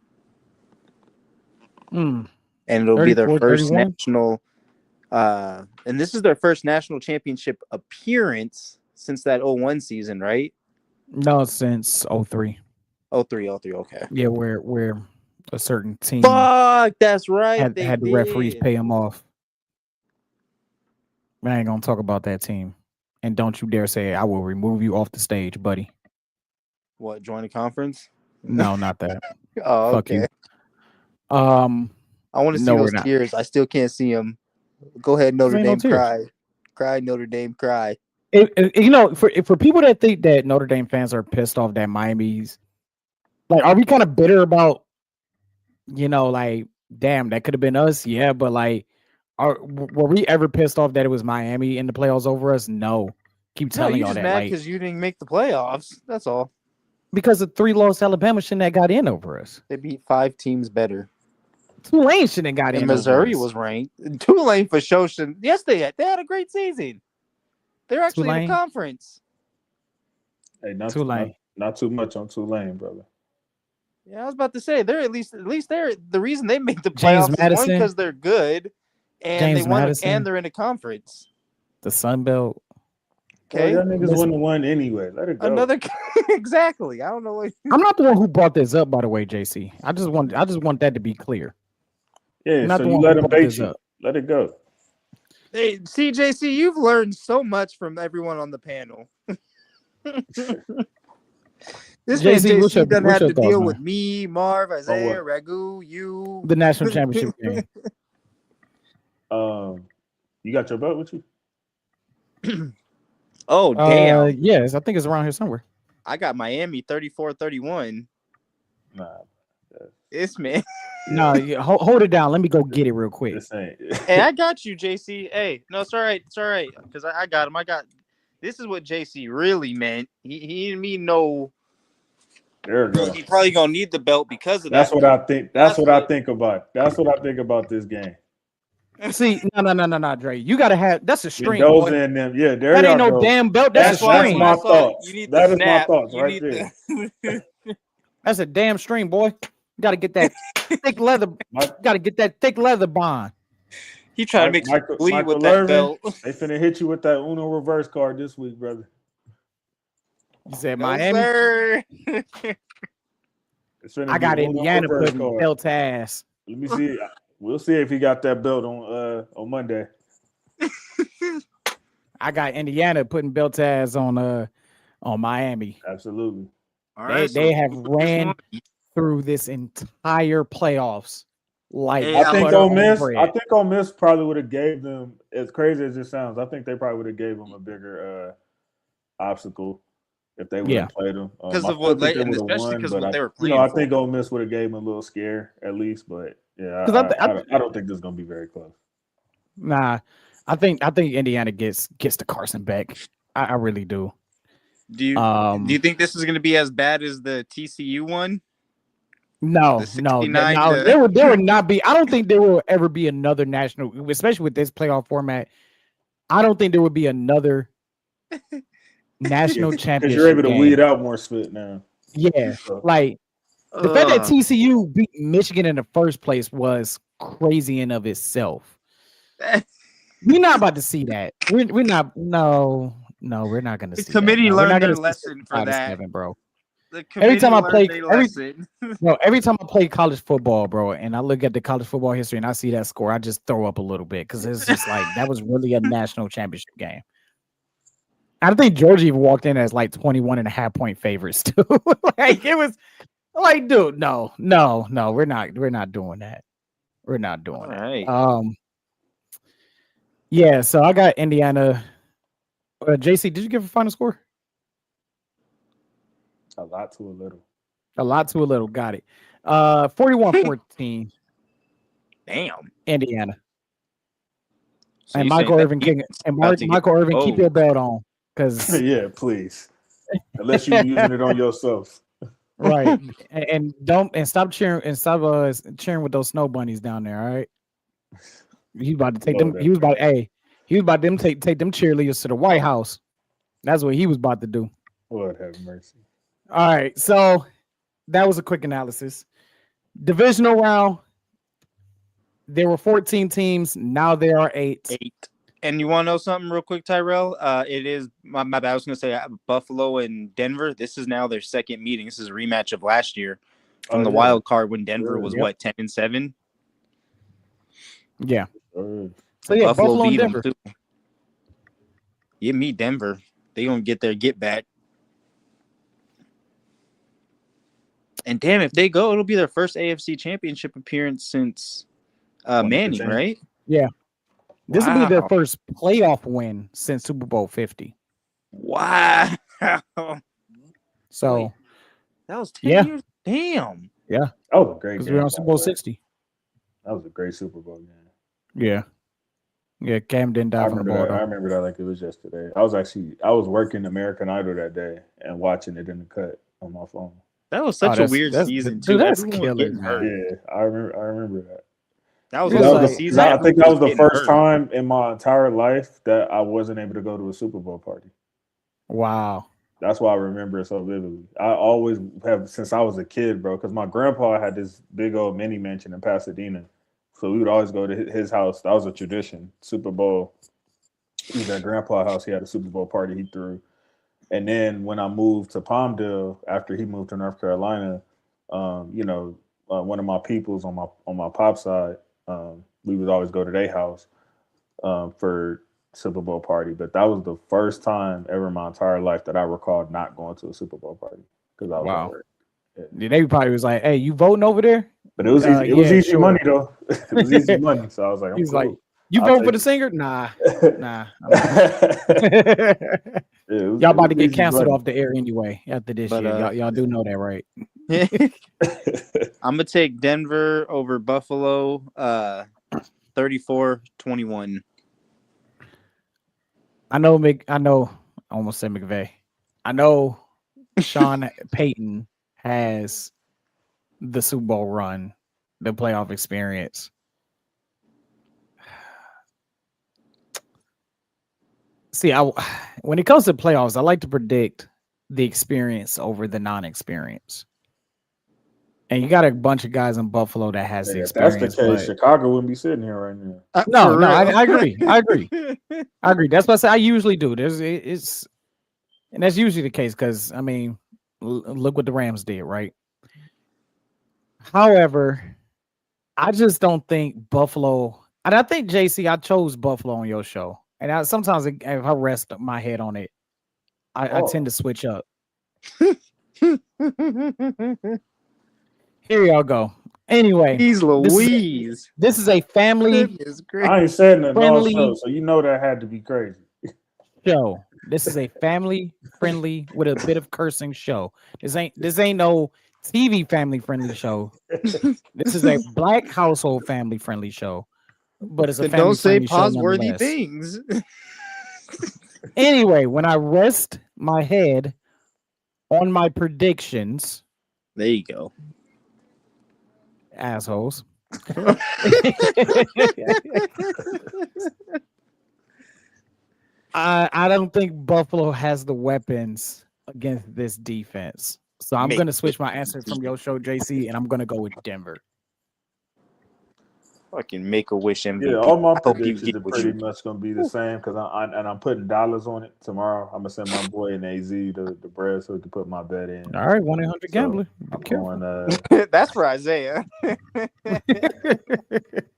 A: And
N: it'll be their first
A: 31?
N: national and this is their first national championship appearance since that 01 season, right?
A: No, since 03.
N: 03, okay.
A: Yeah, where a certain team
N: that's right.
A: had the referees pay them off. I ain't gonna talk about that team. And don't you dare say I will remove you off the stage, buddy.
N: What, join a conference?
A: No, not that.
N: Oh,
A: Fuck
N: okay.
A: you.
N: I want to see those tears. I still can't see them. Go ahead, Notre Dame, cry, Notre Dame, cry.
A: For people that think that Notre Dame fans are pissed off that Miami's, like, are we kind of bitter about, like, damn, that could have been us? Yeah, but like, were we ever pissed off that it was Miami in the playoffs over us? No. Keep telling y'all that.
N: Mad because you didn't make the playoffs. That's all.
A: Because of 3 lost Alabama shouldn't have got in over us.
N: They beat 5 teams better.
A: Tulane shouldn't have got in.
N: And Missouri was ranked. Tulane for sure shouldn't. Yes, they had a great season. They're actually in the conference.
D: Hey, not too much on Tulane, brother.
N: Yeah, I was about to say they're at least they're the reason they made the playoffs is one because they're good, and they won, and they're in a conference.
A: The Sun Belt.
D: Okay, y'all niggas wouldn't have won anyway. Let it go.
N: Exactly. I don't know.
A: I'm not the one who brought this up, by the way, JC. I just want that to be clear.
D: Yeah, so you let them bait you. Let it go.
N: Hey, CJC, you've learned so much from everyone on the panel. This JC doesn't have to deal with me, Marv, Isaiah, Ragu, you.
A: The national championship game.
D: You got your belt with you?
N: Oh, damn.
A: Yes, I think it's around here somewhere.
N: I got Miami 34-31.
D: Nah.
N: It's man.
A: No, hold it down. Let me go get it real quick.
N: Hey, I got you, JC. Hey, no, it's all right. It's all right. Because I got him. This is what JC really meant. He didn't mean no.
D: There we go.
N: He probably gonna need the belt because of that.
D: That's what I think. That's what I think about. That's what I think about this game.
A: See, no, Dre. You gotta have that's a string.
D: Those in them, yeah. There
A: that ain't no
D: go.
A: damn belt. That's a string.
D: That's my thoughts. That is my thoughts right there.
A: That's a damn string, boy. You gotta get that thick leather. Gotta get that thick leather bond.
N: He trying to make you bleed with that belt.
D: They finna hit you with that Uno reverse card this week, brother.
A: You said Miami. I got Indiana putting belt to ass.
D: Let me see. We'll see if he got that belt on Monday.
A: I got Indiana putting belt to ass on Miami.
D: Absolutely.
N: All right,
A: they have ran through this entire playoffs. Like
D: I think Ole Miss probably would have gave them, as crazy as it sounds, I think they probably would have gave them a bigger obstacle if they would have played them.
N: Because of what they, and especially because what they were playing.
D: I think Ole Miss would have gave them a little scare at least, but yeah, I don't think this is gonna be very close.
A: Nah, I think Indiana gets the Carson back. I really do.
N: Do you think this is going to be as bad as the TCU one?
A: No. There would not be. I don't think there will ever be another national, especially with this playoff format. I don't think there would be another national championship.
D: Because you're able to weed out more spit now.
A: Yeah, like the fact that TCU beat Michigan in the first place was crazy in of itself. We're not about to see that. We're not. No, we're not going to see that.
N: The committee learned their lesson for that,
A: bro.
N: Every time I play
A: college football, bro, and I look at the college football history and I see that score, I just throw up a little bit because it's just like that was really a national championship game. I think Georgia even walked in as like 21.5-point favorites too. Like it was like, dude, no, we're not doing that. We're not doing that.
N: Right.
A: Yeah, so I got Indiana. JC, did you give a final score?
D: A lot to a little.
A: A lot to a little. Got it. 41-14.
C: Damn.
A: Indiana.
C: So
A: And
C: you
A: Michael
C: saying that
A: Irvin
C: defense
A: and
C: about to get
A: Michael Irvin, keep your
C: exposed.
A: belt on, because
D: Yeah, please. Unless you're using it on yourself.
A: right. And don't stop cheering cheering with those snow bunnies down there. All right. He about to take them.
D: Lord
A: He was about he was about them take them cheerleaders to the White House. That's what he was about to do.
D: Lord have mercy.
A: All right. So that was a quick analysis. Divisional round. There were 14 teams. Now there are 8.
C: And you want to know something real quick, Tyrell? It is my bad. I was going to say Buffalo and Denver. This is now their second meeting. This is a rematch of last year from the wild card when Denver was what 10-7.
A: Yeah.
D: So
A: yeah,
C: Buffalo
A: and
C: beat them
A: Denver.
C: too. Yeah, me Denver. They gonna get their get back. And damn, if they go, it'll be their first AFC Championship appearance since Manning, right?
A: Yeah. This will be their
C: Wow.
A: first playoff win since Super Bowl 50.
C: Wow.
A: So
C: that was 10 years. Damn.
A: Yeah.
D: That was a great
A: Because
D: game.
A: we're on Super Bowl 60.
D: That was a great Super Bowl game.
A: Yeah. Yeah, Cam didn't die from the ball,
D: I
A: though.
D: remember that like it was yesterday. I was working American Idol that day and watching it in the cut on my phone.
C: That was such a weird season too.
A: Dude, that's
C: Everyone was
A: killer,
C: getting
A: man.
C: hurt.
D: Yeah, I remember that.
C: That was
A: It
C: one
A: was
C: of the
A: like-
C: seasons.
D: I think that was the
C: everyone
D: first
C: getting hurt.
D: time in my entire life that I wasn't able to go to a Super Bowl party.
A: Wow.
D: That's why I remember it so vividly. I always have since I was a kid, bro, because my grandpa had this big old mini mansion in Pasadena. So we would always go to his house. That was a tradition. Super Bowl. He was at grandpa's house. He had a Super Bowl party he threw. And then when I moved to Palmdale after he moved to North Carolina, one of my peoples on my pop side, we would always go to their house for Super Bowl party. But that was the first time ever in my entire life that I recalled not going to a Super Bowl party because I was
A: Wow.
D: at work.
A: Yeah, they probably was like, "Hey, you voting over there?"
D: But it was easy. It was
A: yeah,
D: easy
A: sure.
D: money though. It was easy money. So I was like, I'm
A: He's
D: cool.
A: like, "You
D: I'll
A: vote
D: take
A: for the
D: it."
A: singer?" Nah.
D: Yeah, it was-
A: Y'all
D: it
A: about
D: was
A: to get
D: easy
A: canceled
D: money.
A: off the air anyway after this
C: But,
A: year. Y'all do know that, right?
C: I'm gonna take Denver over Buffalo, 34-21.
A: I know I almost said McVay. I know Sean Payton has the Super Bowl run, the playoff experience. See, when it comes to playoffs, I like to predict the experience over the non-experience. And you got a bunch of guys in Buffalo that has the
D: If that's
A: experience.
D: the case,
A: but
D: Chicago wouldn't be sitting here right now.
A: no, I agree. I agree. That's what I say. I usually do. And that's usually the case because I mean, look what the Rams did, right? However, I just don't think Buffalo, and I think JC, I chose Buffalo on your show, and sometimes if I rest my head on it, I tend to switch up. Here y'all go. Anyway,
C: Jeez Louise.
A: This is a family
C: Goodness gracious.
D: I ain't saying nothing all
A: friendly
D: show, so you know that had to be crazy.
A: show. This is a family friendly with a bit of cursing show. This ain't no TV family friendly show. This is a black household family friendly show, but it's a
C: Then
A: family
C: don't say
A: friendly show
C: pause-worthy
A: nonetheless.
C: things.
A: Anyway, when I rest my head on my predictions,
C: there you go,
A: assholes. I don't think Buffalo has the weapons against this defense. So I'm going to switch my answer from your show, JC, and I'm going to go with Denver.
C: Fucking Make-A-Wish MVP.
D: Yeah, all my
C: I hope you
D: predictions
C: get
D: are
C: what
D: pretty
C: you-
D: much gonna be the same because I'm putting dollars on it tomorrow. I'm gonna send my boy in AZ the bread so he can put my bet in.
A: All right, 1-800 gambler. Be careful.
C: That's for Isaiah.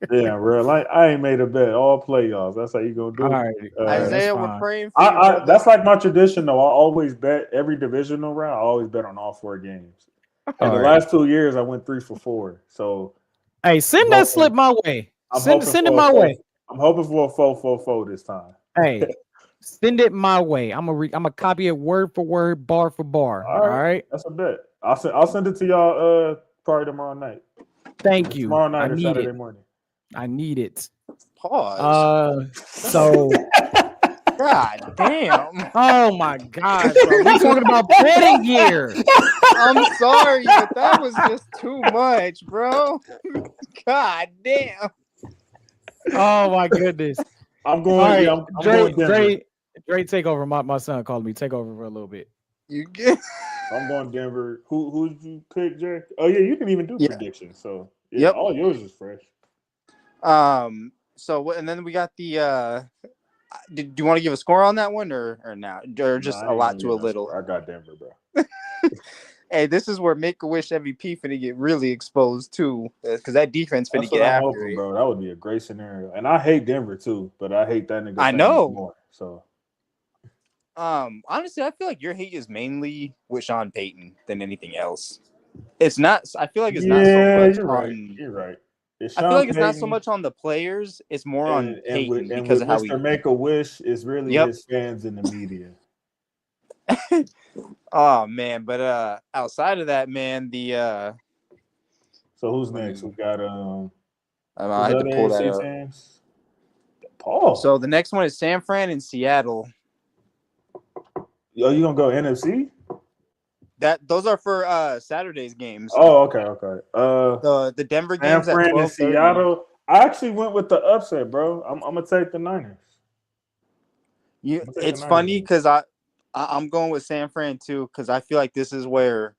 D: Yeah, real. I ain't made a bet all playoffs. That's how you gonna do it.
A: All right,
C: Isaiah, we're praying for you,
D: I
C: brother.
D: that's like my tradition though. I always bet every divisional round. I always bet on all 4 games. And the last 2 years, I went 3 for 4. So
A: hey, send that slip my way.
D: I'm
A: Send
D: hoping
A: it
D: for
A: my
D: a
A: way.
D: I'm hoping for a 4-4-4 this time.
A: Hey, send it my way. I'm gonna copy it word for word, bar for bar. All right.
D: That's a bet. I'll send it to y'all probably tomorrow night.
A: Thank you.
D: Tomorrow night
A: I
D: or
A: need
D: Saturday
A: it.
D: morning.
A: I need it.
N: Pause.
A: So
N: God damn.
A: oh my God, bro. We're talking about betting gear.
N: I'm sorry, but that was just too much, bro. God damn.
A: Oh my goodness.
D: I'm going.
A: All right,
D: Yeah, I'm going Denver.
A: Dre, take over. My son called me. Take over for a little bit.
N: You get.
D: I'm going Denver. Who did you pick, Jay? Oh yeah, you can even do predictions. So yeah,
N: Yep.
D: all yours is fresh.
N: So and then we got the. Do you want to give a score on that one or now or just a lot to a little?
D: I got Denver, bro.
N: Hey, this is where Make-A-Wish MVP finna get really exposed too, because that defense finna
D: That's
N: get
D: what I'm
N: after
D: hoping,
N: it.
D: bro. That would be a great scenario. And I hate Denver too, but I hate that nigga.
N: I know.
D: More, so.
N: Honestly, I feel like your hate is mainly with Sean Payton than anything else. It's not. I feel like it's not so much
D: you're
N: on.
D: right. You're right.
N: I feel like it's not so much on the players. It's more on Payton because of how
D: Mr. Make-A-Wish is really his fans in the media.
N: Oh man, but outside of that, man, the
D: So who's next? We got
N: I had to pull that up.
D: Teams? Paul.
N: So the next one is San Fran and Seattle.
D: Yo, you gonna go NFC?
N: Those are for Saturday's games.
D: Oh, okay.
N: The Denver
D: San
N: games at
D: Fran
N: 12:30.
D: and Seattle. I actually went with the upset, bro. I'm gonna take the Niners.
N: It's funny because I'm going with San Fran too because I feel like this is where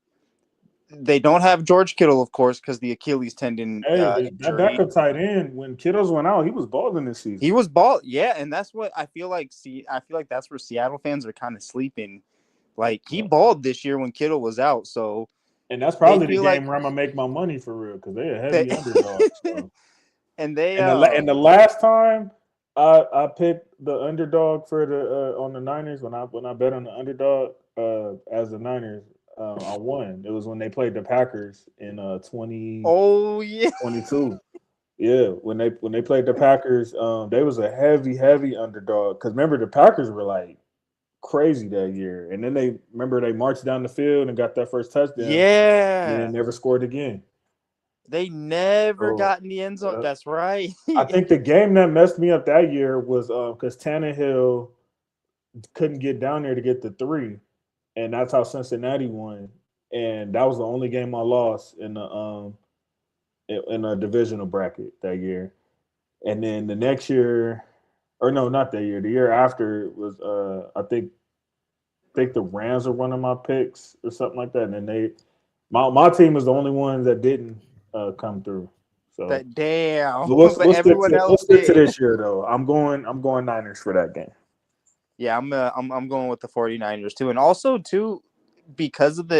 N: they don't have George Kittle, of course, because the Achilles tendon
D: that
N: injury.
D: backup tight end when Kittles went out, he was balling this season.
N: He was ball, yeah, and that's what I feel like. I feel like that's where Seattle fans are kind of sleeping. Like he balled this year when Kittle was out, so
D: and that's probably the game where I'm gonna make my money for real because they're a heavy underdog. So.
N: And they
D: and the last time I picked the underdog for the on the Niners when I bet on the underdog as the Niners. I won. It was when they played the Packers in 20.
N: Oh yeah,
D: 22. Yeah, when they played the Packers, they was a heavy underdog. Because remember the Packers were like crazy that year, and then they marched down the field and got that first touchdown.
N: Yeah,
D: and then never scored again.
N: They never got in the end zone. That's right.
D: I think the game that messed me up that year was because Tannehill couldn't get down there to get the 3. And that's how Cincinnati won. And that was the only game I lost in a divisional bracket that year. And then the next year, or no, not that year. The year after was I think the Rams were one of my picks or something like that. And then my team was the only one that didn't come through. So
N: that damn.
D: We'll stick to this year though. I'm going Niners for that game.
N: Yeah, I'm going with the 49ers too. And also too, because of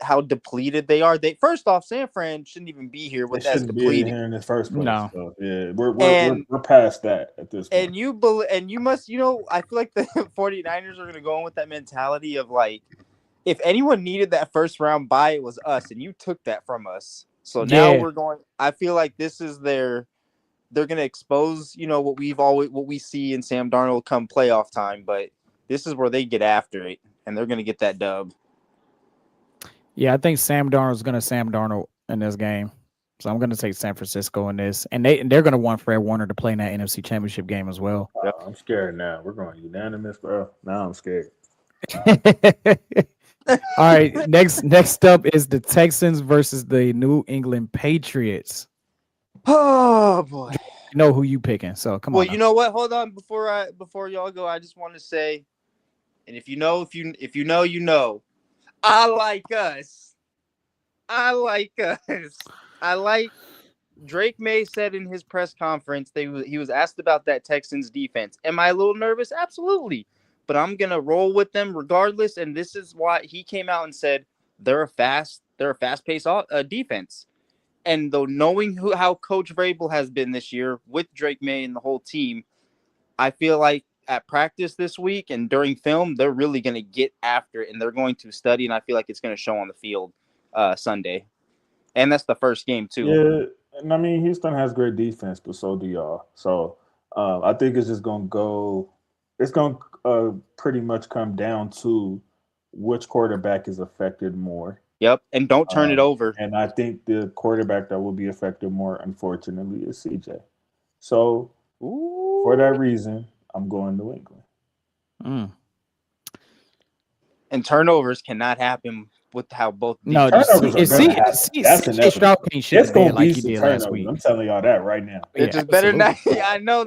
N: how depleted they are. First off, San Fran shouldn't even be here with as depleted
D: here in the first place.
A: No.
D: So, yeah, we're past that at this point.
N: And you must, I feel like the 49ers are going to go in with that mentality of like, if anyone needed that first round bye, it was us, and you took that from us. So now we're going. I feel like this is they're going to expose, what we see in Sam Darnold come playoff time. But this is where they get after it, and they're going to get that dub.
A: Yeah, I think Sam Darnold's going to Sam Darnold in this game. So I'm going to take San Francisco in this. And they're going to want Fred Warner to play in that NFC Championship game as well.
D: I'm scared now. We're going unanimous, bro. Now I'm scared.
A: All right, next up is the Texans versus the New England Patriots.
N: Oh boy.
A: You know who you picking, so come on.
N: Well, you know what? Hold on before y'all go, I just want to say, and if you know, you know. I like us. Drake May said in his press conference he was asked about that Texans defense. Am I a little nervous? Absolutely. But I'm going to roll with them regardless, and this is why he came out and said they're a fast-paced defense. And though knowing how Coach Vrabel has been this year with Drake May and the whole team, I feel like at practice this week and during film, they're really going to get after it, and they're going to study, and I feel like it's going to show on the field Sunday. And that's the first game, too.
D: Yeah, and I mean, Houston has great defense, but so do y'all. So I think it's just going to go. It's going to pretty much come down to which quarterback is affected more.
N: Yep, and don't turn it over.
D: And I think the quarterback that will be affected more, unfortunately, is CJ. So for that reason, I'm going New England.
N: And turnovers cannot happen with how both.
A: No,
D: turnovers are going to happen. That's
A: CJ Stroud can't shit
D: It's going to
A: like
D: be
A: he
D: some
A: did last
D: turnovers.
A: week.
D: I'm telling y'all that right now.
N: It just better not. Yeah, I know.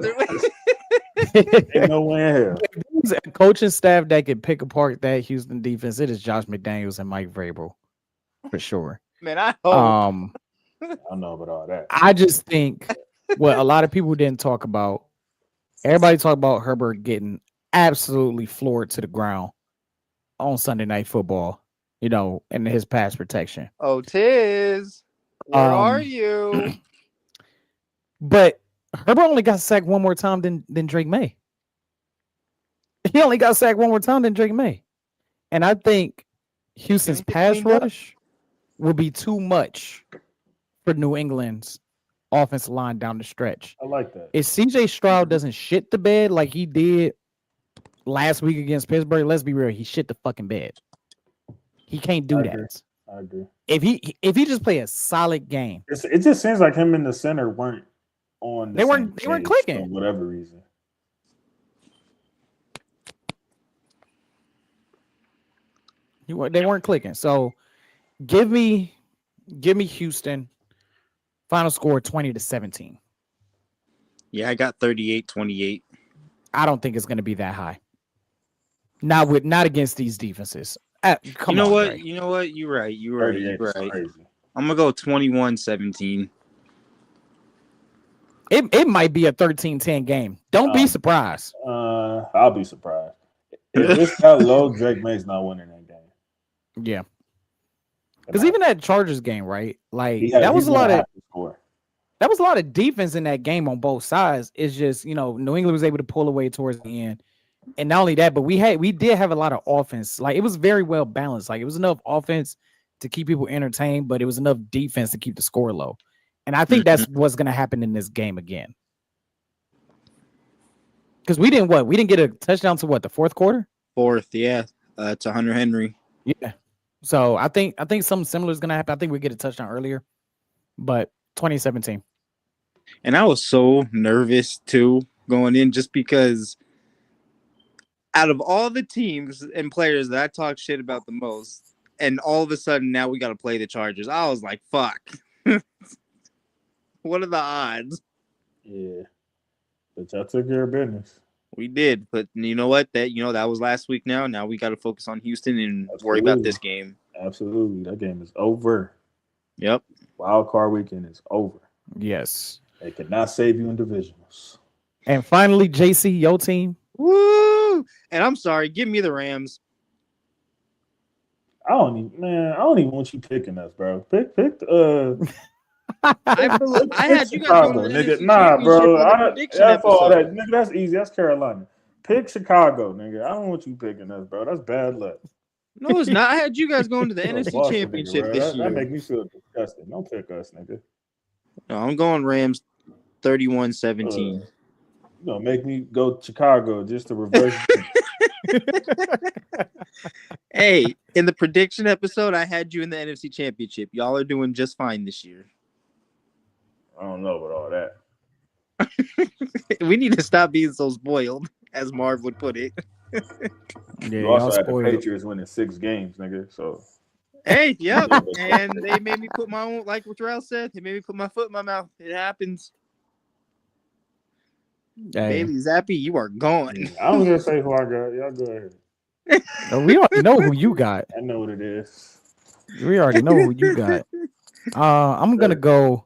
D: Ain't no way in hell.
A: If there's a coaching staff that can pick apart that Houston defense, it is Josh McDaniels and Mike Vrabel for sure.
N: Man, I hope.
D: I don't know about all that.
A: I just think what a lot of people didn't talk about. Everybody talked about Herbert getting absolutely floored to the ground on Sunday Night Football, in his pass protection.
N: Oh, Tiz, where are you?
A: But Herbert only got sacked one more time than Drake May. He only got sacked one more time than Drake May. And I think Houston's pass rush will be too much for New England's offensive line down the stretch.
D: I like that.
A: If CJ Stroud doesn't shit the bed like he did last week against Pittsburgh, let's be real, he shit the fucking bed. He can't do that.
D: I agree.
A: If he just play a solid game,
D: it just seems like him and the center weren't on.
A: They weren't clicking
D: for whatever reason.
A: They weren't clicking. So give me Houston. Final score 20-17.
C: Yeah, I got 38-28.
A: I don't think it's going to be that high. Not against these defenses.
C: You know what? You're right. I'm gonna go 21-17.
A: It might be a 13-10 game. Don't be surprised.
D: I'll be surprised. If it's that low, Drake May's not winning that game.
A: Yeah. Because even that Chargers game, right? Like that was a lot of defense in that game on both sides. It's just, New England was able to pull away towards the end. And not only that, but we did have a lot of offense. Like it was very well balanced. Like it was enough offense to keep people entertained, but it was enough defense to keep the score low. And I think that's what's going to happen in this game again. Because we didn't get a touchdown to the fourth quarter?
N: Fourth, yeah. To Hunter Henry.
A: Yeah. So I think something similar is going to happen. I think we get a touchdown earlier, but 2017.
N: And I was so nervous too going in just because out of all the teams and players that I talk shit about the most, and all of a sudden now we got to play the Chargers. I was like, fuck. What are the odds?
D: Yeah. But y'all took care of business.
N: We did. But you know what? That was last week now. Now we got to focus on Houston and worry about this game.
D: Absolutely. That game is over.
N: Yep.
D: Wild card weekend is over.
A: Yes.
D: They cannot save you in divisionals.
A: And finally, JC, your team.
N: Woo! And I'm sorry, give me the Rams.
D: I don't even want you picking us, bro. Pick
N: I had you guys
D: Chicago,
N: going to the
D: nigga.
N: NFC
D: Nah, bro.
N: Championship
D: All
N: episode.
D: that, nigga. That's easy. That's Carolina. Pick Chicago, nigga. I don't want you picking us, bro. That's bad luck.
N: No, it's not. I had you guys going to the NFC
D: Boston,
N: Championship
D: nigga,
N: this
D: that
N: year.
D: make me feel disgusting. Don't pick us, nigga.
N: No, I'm going Rams 31-17.
D: Make me go to Chicago just to reverse.
N: Hey, in the prediction episode, I had you in the NFC Championship. Y'all are doing just fine this year.
D: I don't know about all that.
N: We need to stop being so spoiled, as Marv would put it.
D: You also had the Patriots winning 6 games, nigga. So
N: hey, yep. And they made me put my own, like what Terrell said, they made me put my foot in my mouth. It happens.
A: Hey.
N: Bailey Zappi, you are gone.
D: I was gonna say who I got. Y'all go ahead.
A: We already know who you got.
D: I know what it is.
A: We already know who you got. I'm gonna go.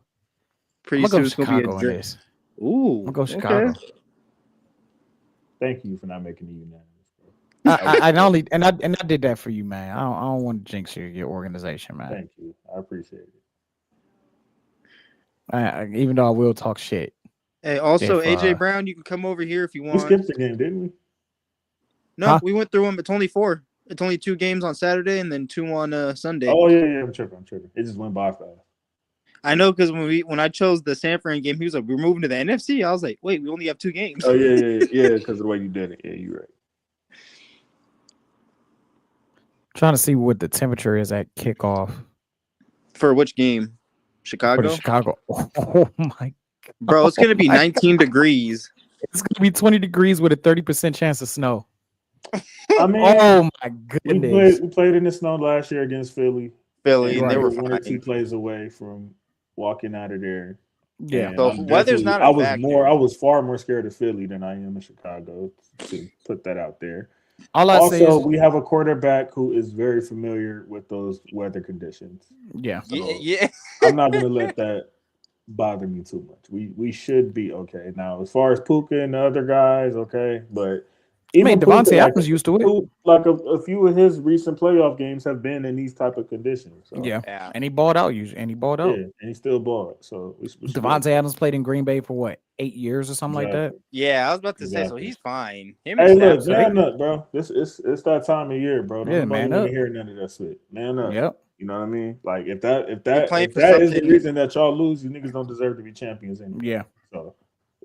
N: Pretty
A: I'm gonna go
N: soon it's gonna be
A: Chicago
N: a
A: in
N: drip.
A: this.
N: Ooh,
A: I'm gonna go Chicago.
N: Okay.
D: Thank you for not making it unanimous.
A: I did that for you, man. I don't want to jinx your organization, man.
D: Thank you. I appreciate it.
A: Even though I will talk shit.
N: Hey, also
A: If,
N: AJ Brown, you can come over here if you
D: We
N: want.
D: skipped the game, didn't we?
N: No, we went through them. It's only 4. It's only 2 games on Saturday and then 2 on Sunday.
D: Oh yeah, I'm tripping. It just went by fast.
N: I know because when I chose the San Fran game, he was like, "We're moving to the NFC." I was like, "Wait, we only have 2 games."
D: Oh yeah, because of the way you did it. Yeah, you're right.
A: Trying to see what the temperature is at kickoff
N: For which game?
A: for
N: Chicago?
A: the Chicago. Oh my
N: Bro, it's gonna be
A: my
N: 19 degrees.
A: It's gonna be 20 degrees with a 30% chance of snow.
D: I mean,
A: Oh my
D: we
A: goodness.
D: played in the snow last year against Philly.
N: Philly,
D: and
N: they
D: we
N: were
D: were 1 or 2
N: fine.
D: plays away from walking out of there.
A: Yeah.
D: And
N: So
D: I'm
N: weather's
D: definitely-
N: not
D: I
N: a
D: was
N: factor.
D: I was far more scared of Philly than I am of Chicago. To put that out there.
A: All I say
D: Also,
A: is
D: we have a quarterback who is very familiar with those weather conditions.
A: yeah.
D: So
N: Yeah.
D: I'm not gonna let that bother me too much. We should be okay. Now, as far as Puka and the other guys, okay, but even
A: Devontae
D: Puka,
A: Adams used to it.
D: Like a few of his recent playoff games have been in these type of conditions. So,
A: Yeah. And he balled out usually. And he balled out.
D: yeah, and he still balled. So we should be
A: Devontae Adams played in Green Bay for what, 8 years or something like that?
D: Exactly.
N: Yeah, I was about to say, so
D: Exactly.
N: he's fine. Him
D: Hey,
N: and
D: look,
N: Stafford.
D: man up, bro. It's that time of year, bro. Don't
A: Yeah,
D: nobody
A: man
D: want
A: up.
D: to hear none of that shit. Man up.
A: Yep.
D: You know what I mean? Like if that
N: playing
D: is
N: for
D: the
N: something-
D: reason that y'all lose, you niggas don't deserve to be champions anymore.
A: Yeah.
D: So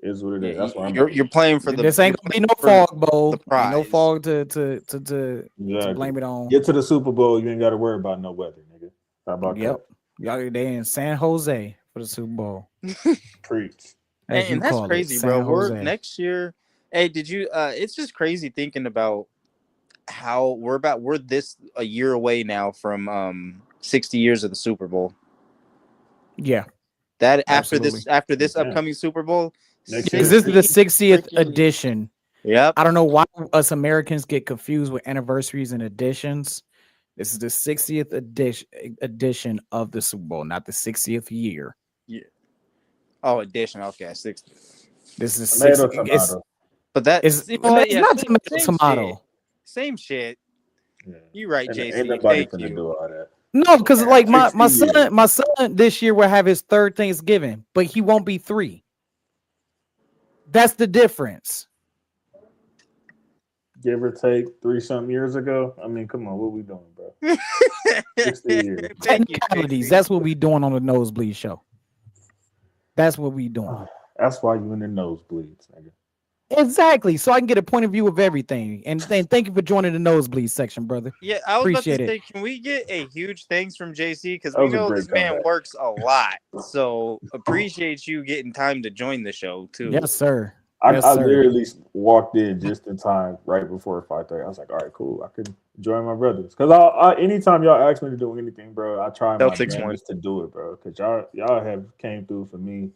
D: is what it is.
N: Yeah,
D: That's why I'm.
N: you're playing for the.
A: This ain't gonna be no
N: for
A: fog bowl.
N: the
A: Ain't no
N: prize.
A: fog to
D: Exactly.
A: blame it on.
D: Get to the Super Bowl, you ain't got to worry about no weather, nigga. How about
A: Yep. Y'all they in San Jose for the Super Bowl.
D: that? Preach.
A: As you
N: And that's
A: call it,
N: crazy,
A: San
N: bro. We're
A: Jose.
N: next year. Hey, did you? It's just crazy thinking about how we're this a year away now from 60 years of the Super Bowl.
A: Yeah.
N: That
A: Absolutely.
N: after this
D: Yeah.
N: upcoming Super Bowl,
D: Next
A: Because
D: year.
A: this is the 60th
N: freaking-
A: edition.
N: Yep.
A: I don't know why us Americans get confused with anniversaries and editions. This is the 60th edition of the Super Bowl, not the 60th year.
N: Yeah. Oh, addition. Okay, 60.
A: This is
D: Tomato,
A: 60.
D: tomato.
N: But that
A: It's
N: you know what?
A: it's
N: Yeah,
A: not
N: same
A: tomato.
N: shit. Same shit.
D: Yeah.
N: You right,
D: Ain't
N: JC.
D: nobody
N: Thank
D: finna
N: you.
D: do all that.
A: No, because like my
D: 60 years.
A: son this year will have his 3rd Thanksgiving, but he won't be 3. That's the difference.
D: Give or take 3-something years ago. I mean, come on, what we doing, bro? 60 years.
N: Thank you,
A: Technicalities.
N: JC.
A: That's what we doing on the Nosebleed Show. That's what we doing.
D: That's why you in the nosebleeds, nigga.
A: Exactly. So I can get a point of view of everything. And thank you for joining the Nosebleed section, brother.
N: Yeah, I was
A: Appreciate
N: about to
A: it.
N: say, can we get a huge thanks from JC? Because
D: That
N: we
D: was a
N: know
D: great
N: this man
D: comeback.
N: works a lot. So appreciate you getting time to join the show too.
A: Yes, sir.
D: I
A: Yes, sir.
D: literally walked in just in time right before 5:30. I was like, all right, cool. I could join my brothers. Because I anytime y'all ask me to do anything, bro, I try my
N: Celtics won.
D: damnedest to do it, bro. Because y'all have came through for me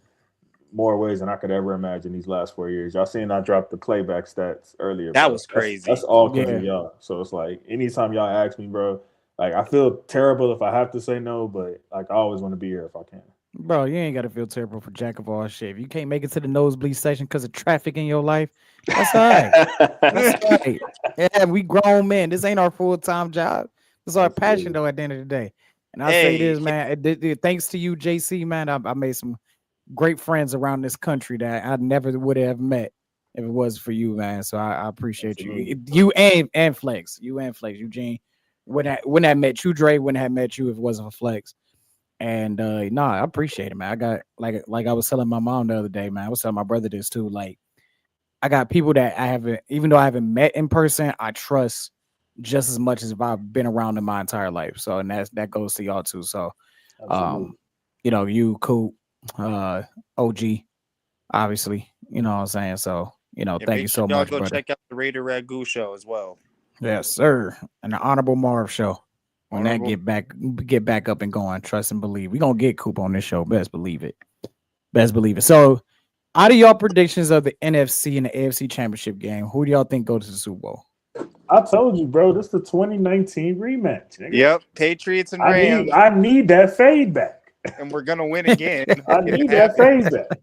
D: more ways than I could ever imagine these last 4 years. Y'all seen I dropped the playback stats earlier.
N: That
D: bro.
N: was crazy.
D: That's all because of
A: Yeah.
D: y'all. So it's like anytime y'all ask me, bro, like I feel terrible if I have to say no, but like I always want to be here if I can.
A: Bro, you ain't got to feel terrible for jack of all shit. If you can't make it to the Nosebleed section because of traffic in your life, that's all right. That's all right. Yeah, we grown men. This ain't our full-time job. This is our passion, though, at the end of the day. And I say this, man, thanks to you, JC, man, I made some great friends around this country that I never would have met if it was for you, man. So I appreciate you. You and Flex. You and Flex. Eugene. Wouldn't have met you, Dre, wouldn't have met you if it wasn't for Flex. And I appreciate it, man. I got like I was telling my mom the other day, man. I was telling my brother this too. Like, I got people that I haven't, even though I haven't met in person, I trust just as much as if I've been around in my entire life. So, and that goes to y'all too. So, you, Coop, OG, obviously, you know what I'm saying. So, thank
N: make
A: you
N: sure
A: so
N: y'all
A: much,
N: go
A: brother.
N: check out the Raider Ragu show as well.
A: Yes, sir. And the Honorable Marv show. When
N: Honorable.
A: that get back up and going, trust and believe. We're gonna get Coop on this show. Best believe it. Best believe it. So, out of y'all predictions of the NFC and the AFC championship game, who do y'all think goes to the Super Bowl?
D: I told you, bro. This is the 2019 rematch. Nigga.
N: Yep, Patriots and Rams,
D: I need that fade back.
N: and we're gonna win again.
D: I need that fade back.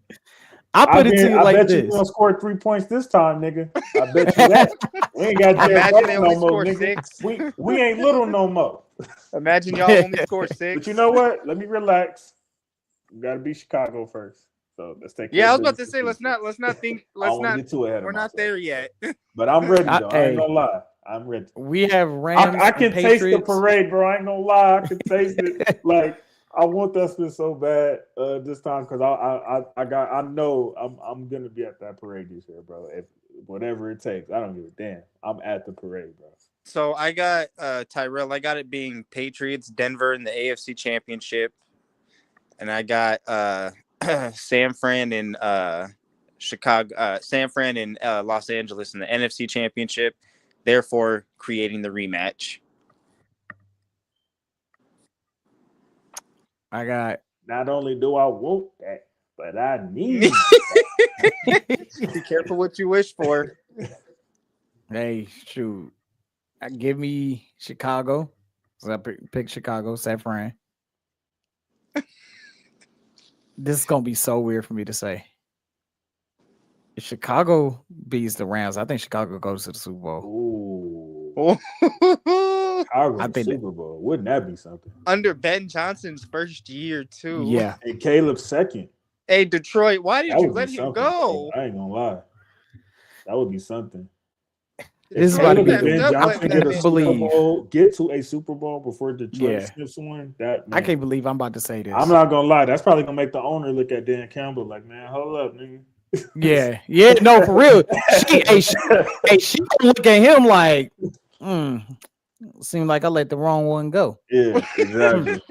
A: I put it to you like
D: I bet you
A: this.
D: gonna score 3 points this time, nigga. I bet you that. We ain't got Jared
N: Imagine
D: Goff
N: they only
D: no more,
N: score
D: nigga.
N: 6.
D: We ain't little no more.
N: Imagine y'all only score 6.
D: But you know what? Let me relax. We gotta beat Chicago first. So let's take.
N: Yeah, I
D: care
N: was
D: of
N: about to
D: business
N: say
D: this
N: let's not think.
D: I
N: Let's
D: don't wanna
N: not.
D: get too ahead of
N: We're not
D: myself.
N: there yet.
D: But I'm ready though. I ain't
A: Hey.
D: gonna lie. I'm ready.
A: We have Rams.
D: I can
A: and
D: taste the
A: Patriots.
D: parade, bro. I ain't gonna lie. I can taste it. Like I want that spin so bad this time because I know I'm gonna be at that parade this year, bro. If whatever it takes, I don't give a damn. I'm at the parade, bro.
C: So I got Tyrell. I got it being Patriots, Denver in the AFC Championship, and I got San Fran in Chicago, San Fran in Los Angeles in the NFC Championship. Therefore, creating the rematch.
A: I got.
D: Not only do I want that, but I need
C: Be careful what you wish for.
A: Hey, shoot. Give me Chicago. So I pick Chicago, San Fran. This is gonna be so weird for me to say. If Chicago beats the Rams, I think Chicago goes to the Super Bowl.
D: Ooh. Chicago
A: I think
D: Super Bowl. Wouldn't that be something?
C: Under Ben Johnson's first year, too.
A: Yeah.
D: And Caleb's second.
C: Hey, Detroit, why did
D: That
C: you
D: would
C: let
D: be
C: him
D: something.
C: go?
D: I ain't gonna lie. That would be something.
A: This is about to be
D: Ben
A: the
D: Johnson get a Super Bowl, get to a Super Bowl before Detroit sniffs one. That
A: I can't believe I'm about to say this.
D: I'm not gonna lie. That's probably gonna make the owner look at Dan Campbell like, man, hold up, nigga.
A: Yeah, no, for real. She gonna look at him like, seemed like I let the wrong one go.
D: Yeah, exactly.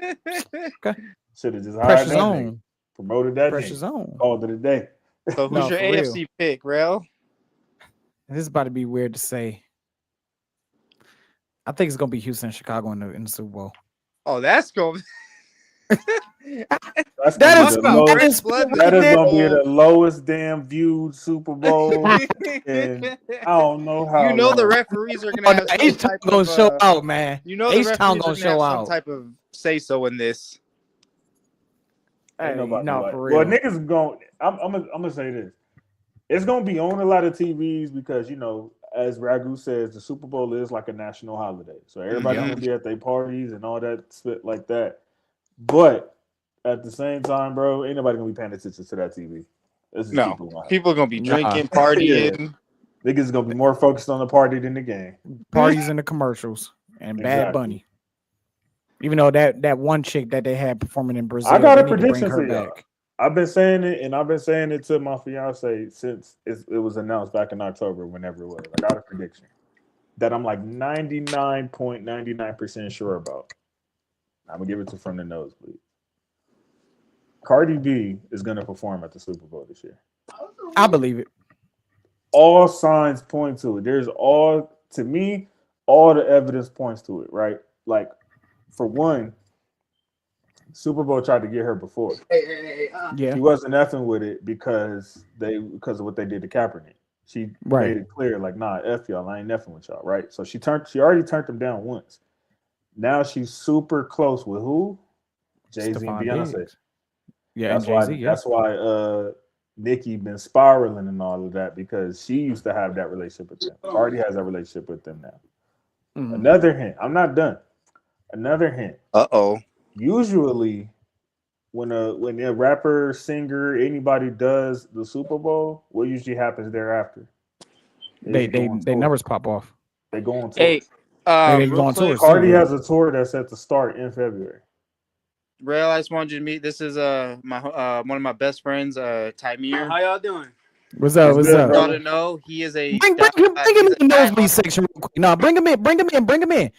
A: Okay.
D: Should have just hired
A: Pressure
D: that
A: zone.
D: nigga. Promoted that
A: Pressure
D: nigga.
A: zone.
D: Called it a day.
C: So who's your
A: for
C: AFC
A: real.
C: pick, Rel?
A: This is about to be weird to say. I think it's gonna be Houston and Chicago in the Super Bowl.
C: Oh, that's going.
D: That
A: is
D: is
A: gonna be
D: the lowest damn viewed Super Bowl. And I don't know how.
C: You know
D: long.
C: the referees are gonna have some
A: H-Town
C: type
A: gonna
C: of,
A: show out, man.
C: You know the
A: H-Town
C: referees are
A: gonna
C: gonna
A: show
C: have
A: out.
C: some type of say so in this.
D: Ain't nobody
A: no,
D: like.
A: for
D: Well,
A: real.
D: niggas going. I'm gonna say this. It's gonna be on a lot of TVs because as Ragu says, the Super Bowl is like a national holiday, so everybody's gonna be at their parties and all that shit like that. But at the same time, bro, ain't nobody gonna be paying attention to that TV.
C: No, people are gonna be drinking, partying.
D: Niggas gonna be more focused on the party than the game.
A: Parties and the commercials and Bad Bunny. Even though that one chick that they had performing in Brazil,
D: I got a
A: they need to bring
D: prediction
A: her
D: for y'all.
A: back.
D: I've been saying it, and I've been saying it to my fiance since it was announced back in October, whenever it was. I got a prediction that I'm like 99.99% sure about. I'm gonna give it to from the nosebleed. Cardi B is gonna perform at the Super Bowl this year.
A: I believe it.
D: All signs point to it. To me, all the evidence points to it, right? Like, for one, Super Bowl tried to get her before.
A: Yeah.
D: She wasn't effing with it because of what they did to Kaepernick. She made it clear, like, nah, F y'all, I ain't effing with y'all, right? So she already turned them down once. Now she's super close with who? Jay-Z and Beyonce.
A: Diggs. Yeah, and Jay-Z, yeah.
D: That's why Nicki been spiraling and all of that, because she used to have that relationship with them. Cardi has that relationship with them now.
A: Mm-hmm.
D: Another hint. I'm not done. Another hint. Usually, when a rapper, singer, anybody does the Super Bowl, what usually happens thereafter?
A: They numbers pop off.
D: They go on tour.
C: Hey,
A: they go on tour.
D: Cardi has a tour that's set to start in February.
C: Rail, I just wanted you to meet. This is one of my best friends, Tymir.
N: How y'all doing?
A: What's up? What's up?
C: Y'all to know he is a
A: bring him in the nosebleed section real quick. No, bring him in.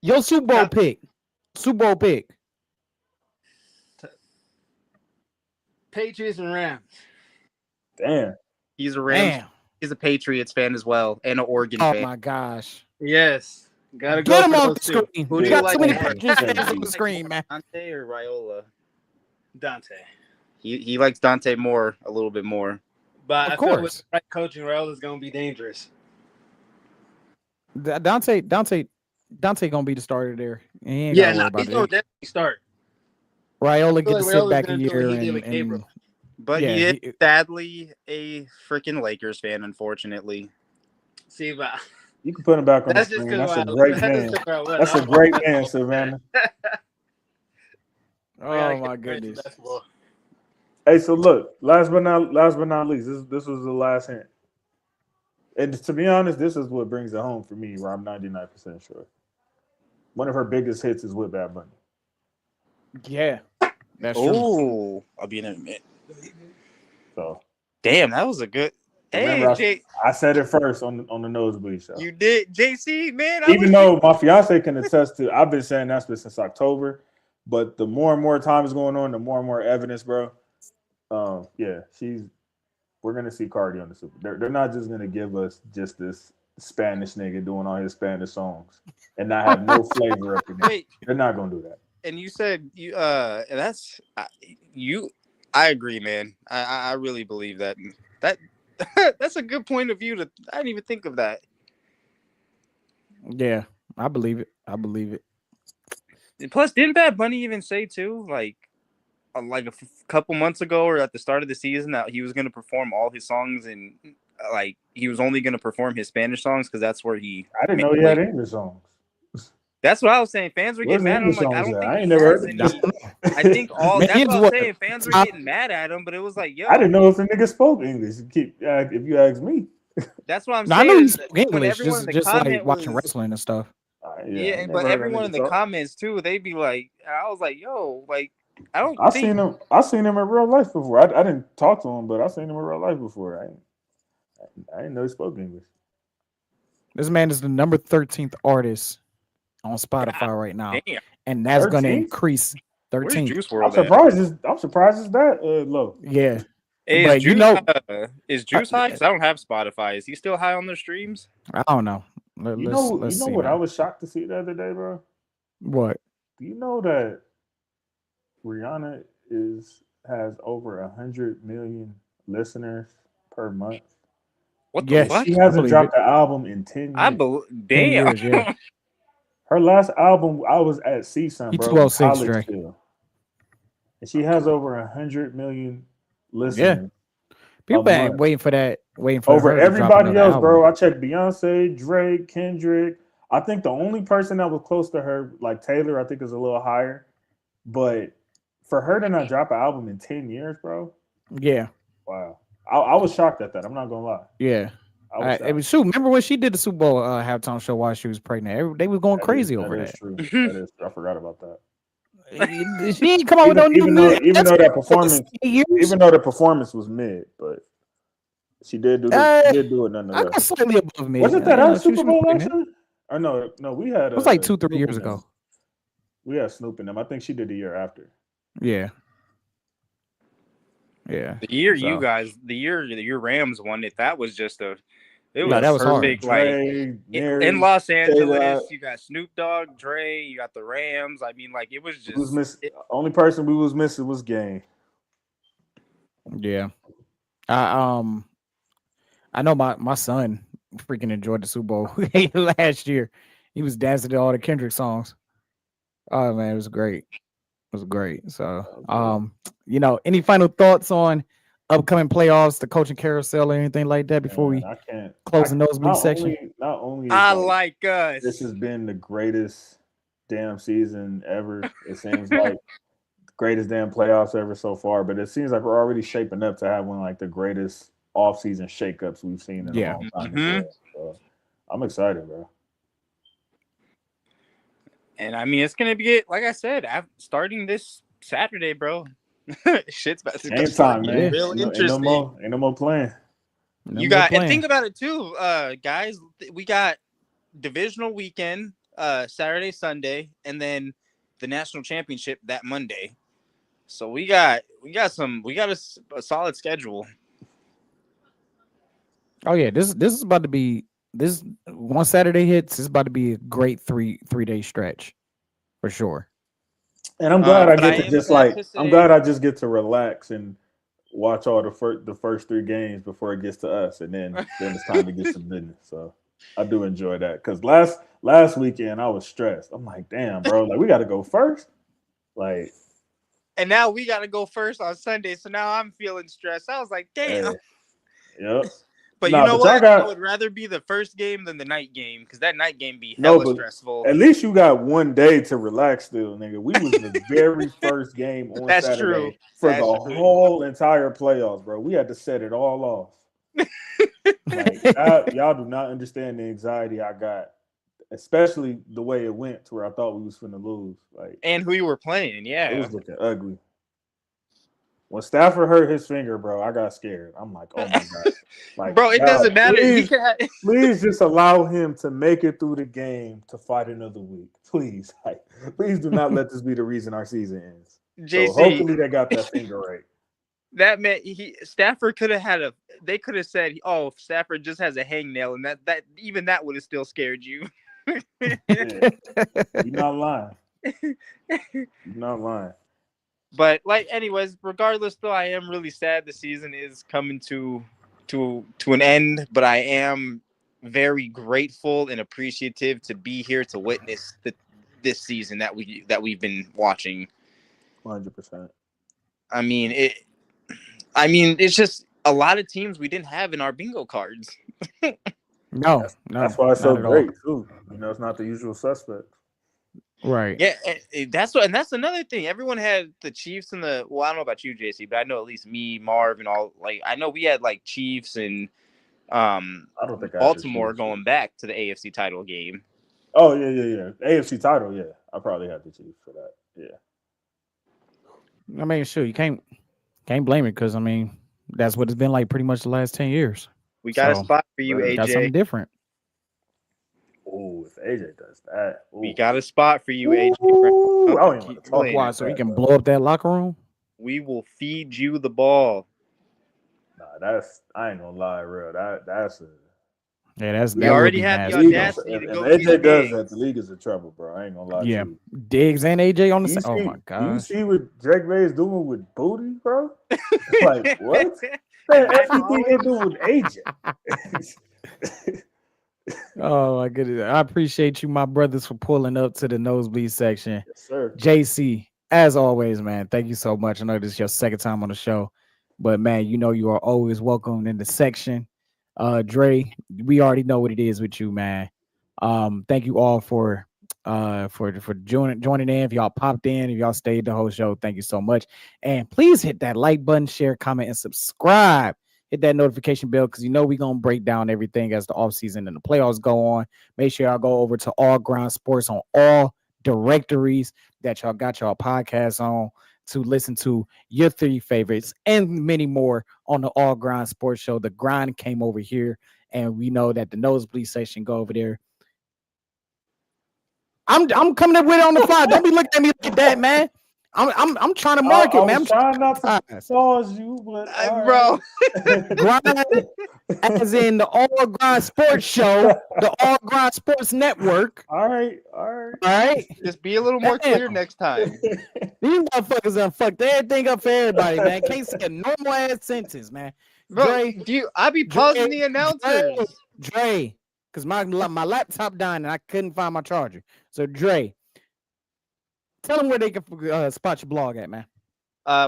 A: Your Super Bowl pick.
N: Patriots and Rams.
D: Damn.
C: He's a Rams. He's a Patriots fan as well, and an Oregon fan.
A: Oh my gosh.
N: Yes. Gotta
A: Get
N: go
A: him
N: for
A: on
N: those
A: the
N: two.
A: screen.
C: Who
A: We
C: do you
A: got
C: like
A: too many
C: more?
A: Patriots fans on the screen, man.
C: Dante or Raiola?
N: Dante.
C: He likes Dante more, a little bit more.
N: But
A: Of
N: I feel with
A: course.
N: the right coaching, Raiola's gonna be dangerous.
A: Dante gonna be the starter there. He ain't
N: Yeah,
A: gotta worry about
N: he's gonna
A: it.
N: definitely start.
A: Raiola
N: I feel
A: get to
N: like
A: sit
N: Raiola's
A: back a
N: gonna do what
A: year
N: he did with Gabriel.
C: But
A: yeah,
C: he is sadly a freaking Lakers fan, unfortunately.
N: See, but
D: You can put him back on the
N: that's just
D: screen.
N: because
D: That's a great man. That's a great man, Savannah.
A: Oh my goodness.
D: Hey, so look, last but not least, this was the last hint. And to be honest, this is what brings it home for me, where I'm 99% sure. One of her biggest hits is with Bad Bunny.
A: Yeah. That's true.
C: Oh, I'll be in a minute.
D: So
C: damn, that was a good.
D: remember,
C: Hey,
D: I said it first on the nosebleed show.
C: you did, JC, man.
D: Even though my fiance can attest to, I've been saying that since October, but the more and more time is going on, the more and more evidence, bro. Yeah, we're gonna see Cardi on the Super. They're not just gonna give us just this Spanish nigga doing all his Spanish songs and not have no flavor up in it.
C: Wait.
D: They're not gonna do that.
C: And you said that's you. I agree, man. I really believe that that's a good point of view. I didn't even think of that.
A: Yeah, I believe it. I believe it.
C: Plus, didn't Bad Bunny even say too, like a couple months ago or at the start of the season, that he was going to perform all his songs and like he was only going to perform his Spanish songs because that's where he.
D: I didn't know he had English songs.
C: That's what I was saying. Fans were getting mad. I'm like, I don't think
D: I ain't never heard
C: any. I think all. That's what I was saying. Fans were getting mad at him, but it was like, yo,
D: I didn't know if the nigga spoke English. If you ask me,
C: that's what I'm
A: No,
C: saying.
A: I know he spoke English,
C: everyone in the
A: just like
C: comment
A: watching
C: was-
A: wrestling and stuff.
C: Yeah, but everyone in the comments too, they'd be like, I was like, yo, like,
D: I seen him in real life before. I didn't talk to him, but I seen him in real life before. I didn't know he spoke English.
A: This man is the number 13th artist on Spotify right now,
C: damn.
A: and that's going to
D: 13th?
A: increase. 13th.
C: Juice
D: I'm
C: WRLD at?
D: surprised it's that low.
A: Yeah,
C: Hey,
A: but
C: is
A: you
C: Juice,
A: know,
C: is Juice high? Because I don't have Spotify. Is he still high on their streams?
A: I don't know.
D: You
A: Let's
D: know
A: see,
D: what
A: man.
D: I was shocked to see the other day, bro?
A: What?
D: Do you know that Rihanna has over 100 million listeners per month?
C: What the
A: Yes,
C: fuck?
D: She
A: I
D: hasn't
A: believe
D: dropped
A: it.
D: an album in 10 years.
C: Damn.
A: years, yeah.
D: Her last album, I was at CSUN,
A: He
D: bro, in
A: 206, Dre.
D: college still. And she has over 100 million listeners.
A: Yeah. People
D: a
A: been
D: month.
A: waiting for
D: Over
A: her to drop
D: everybody
A: another
D: else,
A: album.
D: bro. I checked Beyonce, Drake, Kendrick. I think the only person that was close to her, like Taylor, I think is a little higher. But for her to not drop an album in 10 years, bro.
A: Yeah,
D: Wow. I was shocked at that. I'm not gonna lie.
A: yeah.
D: I was
A: It was shoot. Remember when she did the Super Bowl halftime show while she was pregnant? They was going crazy over
D: That is
A: that.
D: true. That is true. I forgot about that.
A: She ain't come out with no new music.
D: Even though that performance,
A: 8 years.
D: even though the performance was mid, but she did do it
A: I
D: nonetheless.
A: got slightly above me.
D: Wasn't that
A: You know,
D: our
A: she
D: Super Bowl
A: pregnant.
D: actually? Or no, we had
A: It was like 2-3
D: Snoop
A: years
D: and them.
A: ago.
D: We had Snoop and them. I think she did the year after.
A: Yeah. Yeah.
C: The year
A: So.
C: the year Rams won it, that was just that
A: was hard.
C: perfect.
D: Dre,
C: Like
D: Mary,
C: in Los Angeles,
D: J-Rod.
C: you got Snoop Dogg, Dre, you got the Rams. I mean, like it was just
D: Only person we was missing was Game.
A: Yeah. I know my son freaking enjoyed the Super Bowl last year. He was dancing to all the Kendrick songs. Oh man, it was great. It was great. So any final thoughts on upcoming playoffs, the coaching carousel, or anything like that before we close the nosebleed section?
D: Not only
C: I like us.
D: This has been the greatest damn season ever. It seems like greatest damn playoffs ever so far, but it seems like we're already shaping up to have one of like the greatest offseason shakeups we've seen in a long time.
C: Mhm.
D: So I'm excited, bro.
C: And I mean, it's gonna be like I said, starting this Saturday, bro. Shit's about to
D: Game time,
C: get
D: man.
C: real
D: Ain't
C: interesting.
D: no more playing.
C: And think about it too, guys. We got divisional weekend, Saturday, Sunday, and then the national championship that Monday. So we got a solid schedule.
A: Oh yeah, this is about to be this one Saturday hits. It's about to be a great three-day stretch for sure.
D: And I'm glad I just get to relax and watch all the first 3 games before it gets to us, and then it's time to get some business. So I do enjoy that because last weekend I was stressed. I'm like, damn, bro, like we got to go first, like.
C: And now we got to go first on Sunday, so now I'm feeling stressed. I was like, damn.
D: Yep.
C: But you know what? I would rather be the first game than the night game because that night game be hella stressful.
D: At least you got one day to relax still, nigga. We was the very first game on Saturday for the whole entire playoffs, bro. We had to set it all off. Like, y'all do not understand the anxiety I got, especially the way it went to where I thought we was finna lose. Like,
C: and who you were playing, yeah.
D: It was looking ugly. When Stafford hurt his finger, bro, I got scared. I'm like, oh my god, like,
C: bro, it doesn't matter.
D: Please just allow him to make it through the game to fight another week. Please, like, please do not let this be the reason our season ends.
C: JC,
D: so hopefully they got that finger right.
C: That meant Stafford could have had they could have said, oh, Stafford just has a hangnail, and that even that would have still scared you.
D: You're not lying. You're not lying.
C: But anyways, regardless, though, I am really sad the season is coming to an end. But I am very grateful and appreciative to be here to witness this season that we've been watching.
D: 100%.
C: I mean, it's just a lot of teams we didn't have in our bingo cards.
A: No,
D: that's why it's so great too. It's not the usual suspect.
A: Right.
C: Yeah, that's another thing. Everyone had the Chiefs and I don't know about you, JC, but I know at least me, Marv, and all. I know we had Chiefs and
D: I don't think
C: Baltimore going back to the AFC title game.
D: Oh yeah. AFC title, yeah. I probably had the Chiefs for that. Yeah.
A: I mean, sure, you can't blame it because that's what it's been like pretty much the last 10 years.
C: We got a spot for you, AJ.
A: Got something different.
D: Oh, if AJ does that,
C: we got a spot for you, AJ.
D: I don't even want to talk
A: about so we can blow up that locker room.
C: We will feed you the ball.
D: Nah, I ain't gonna lie, real. That's
A: we
C: already have the audacity to go.
D: If AJ does that, the league is in trouble, bro. I ain't gonna lie.
A: Yeah,
D: to you.
A: Diggs and AJ on the same. Oh my god!
D: You see what Drake May is doing with Booty, bro? Like what? Man, everything they do with AJ.
A: Oh my goodness! I appreciate you, my brothers, for pulling up to the nosebleed section.
D: Yes, sir.
A: JC, as always, man, thank you so much. I know this is your second time on the show, but man, you are always welcome in the section. Dre, we already know what it is with you, man. Thank you all for joining in. If y'all popped in, if y'all stayed the whole show, thank you so much. And please hit that like button, share, comment, and subscribe. Hit that notification bell because we're going to break down everything as the offseason and the playoffs go on. Make sure y'all go over to All Ground Sports on all directories that y'all got y'all podcasts on to listen to your 3 favorites and many more on the All Grind Sports Show. The grind came over here, and we know that the nosebleed section go over there. I'm coming up with it on the fly. Don't be looking at me like that, man. I'm trying to market, man. I'm
D: trying not to pause you, but
C: bro.
A: Grind, as in the All Grind Sports Show, the All Grind Sports Network.
D: All right.
C: Just be a little more clear next time.
A: These motherfuckers done fucked everything up for everybody, man. Can't say a normal ass sentence, man.
C: Bro, I be pausing the announcers.
A: Dre, because my laptop died and I couldn't find my charger. So Dre, tell them where they can spot your blog at, man.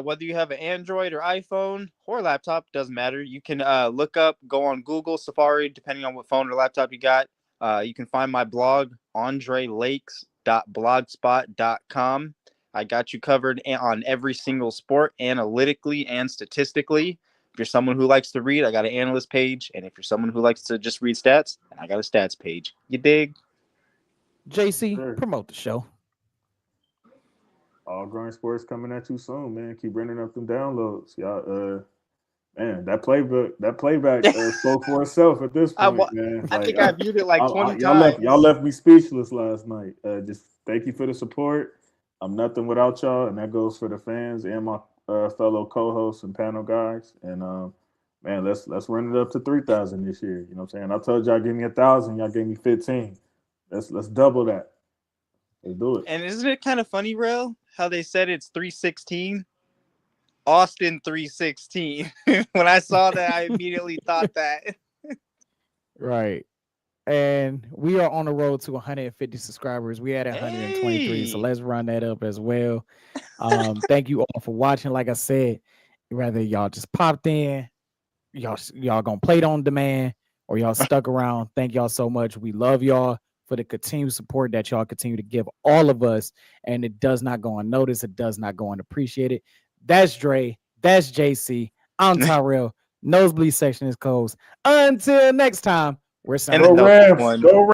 C: Whether you have an Android or iPhone or laptop, doesn't matter. You can go on Google, Safari, depending on what phone or laptop you got. You can find my blog, andrelakes.blogspot.com. I got you covered on every single sport, analytically and statistically. If you're someone who likes to read, I got an analyst page. And if you're someone who likes to just read stats, I got a stats page. You dig?
A: JC, promote the show.
D: All Grind Sports coming at you soon, man. Keep running up them downloads. Y'all, man, that playback spoke for itself at this point, man.
C: I think I viewed it 20 times.
D: Y'all left me speechless last night. Just thank you for the support. I'm nothing without y'all, and that goes for the fans and my fellow co-hosts and panel guys. And man, let's run it up to 3,000 this year. You know what I'm saying? I told y'all give me 1,000, y'all gave me 15. Let's double that. Let's do it.
C: And isn't it kind of funny, Rel, how they said it's 316? Austin 316. When I saw that, I immediately thought that.
A: Right. And we are on the road to 150 subscribers. We had 123, so let's run that up as well. Thank you all for watching. Like I said, whether y'all just popped in, y'all gonna play it on demand, or y'all stuck around. Thank y'all so much. We love y'all for the continued support that y'all continue to give all of us, and it does not go unnoticed. It does not go unappreciated. That's Dre. That's JC. I'm Tyrell. Nosebleed section is closed. Until next time, we're signing off.
D: Go Rams.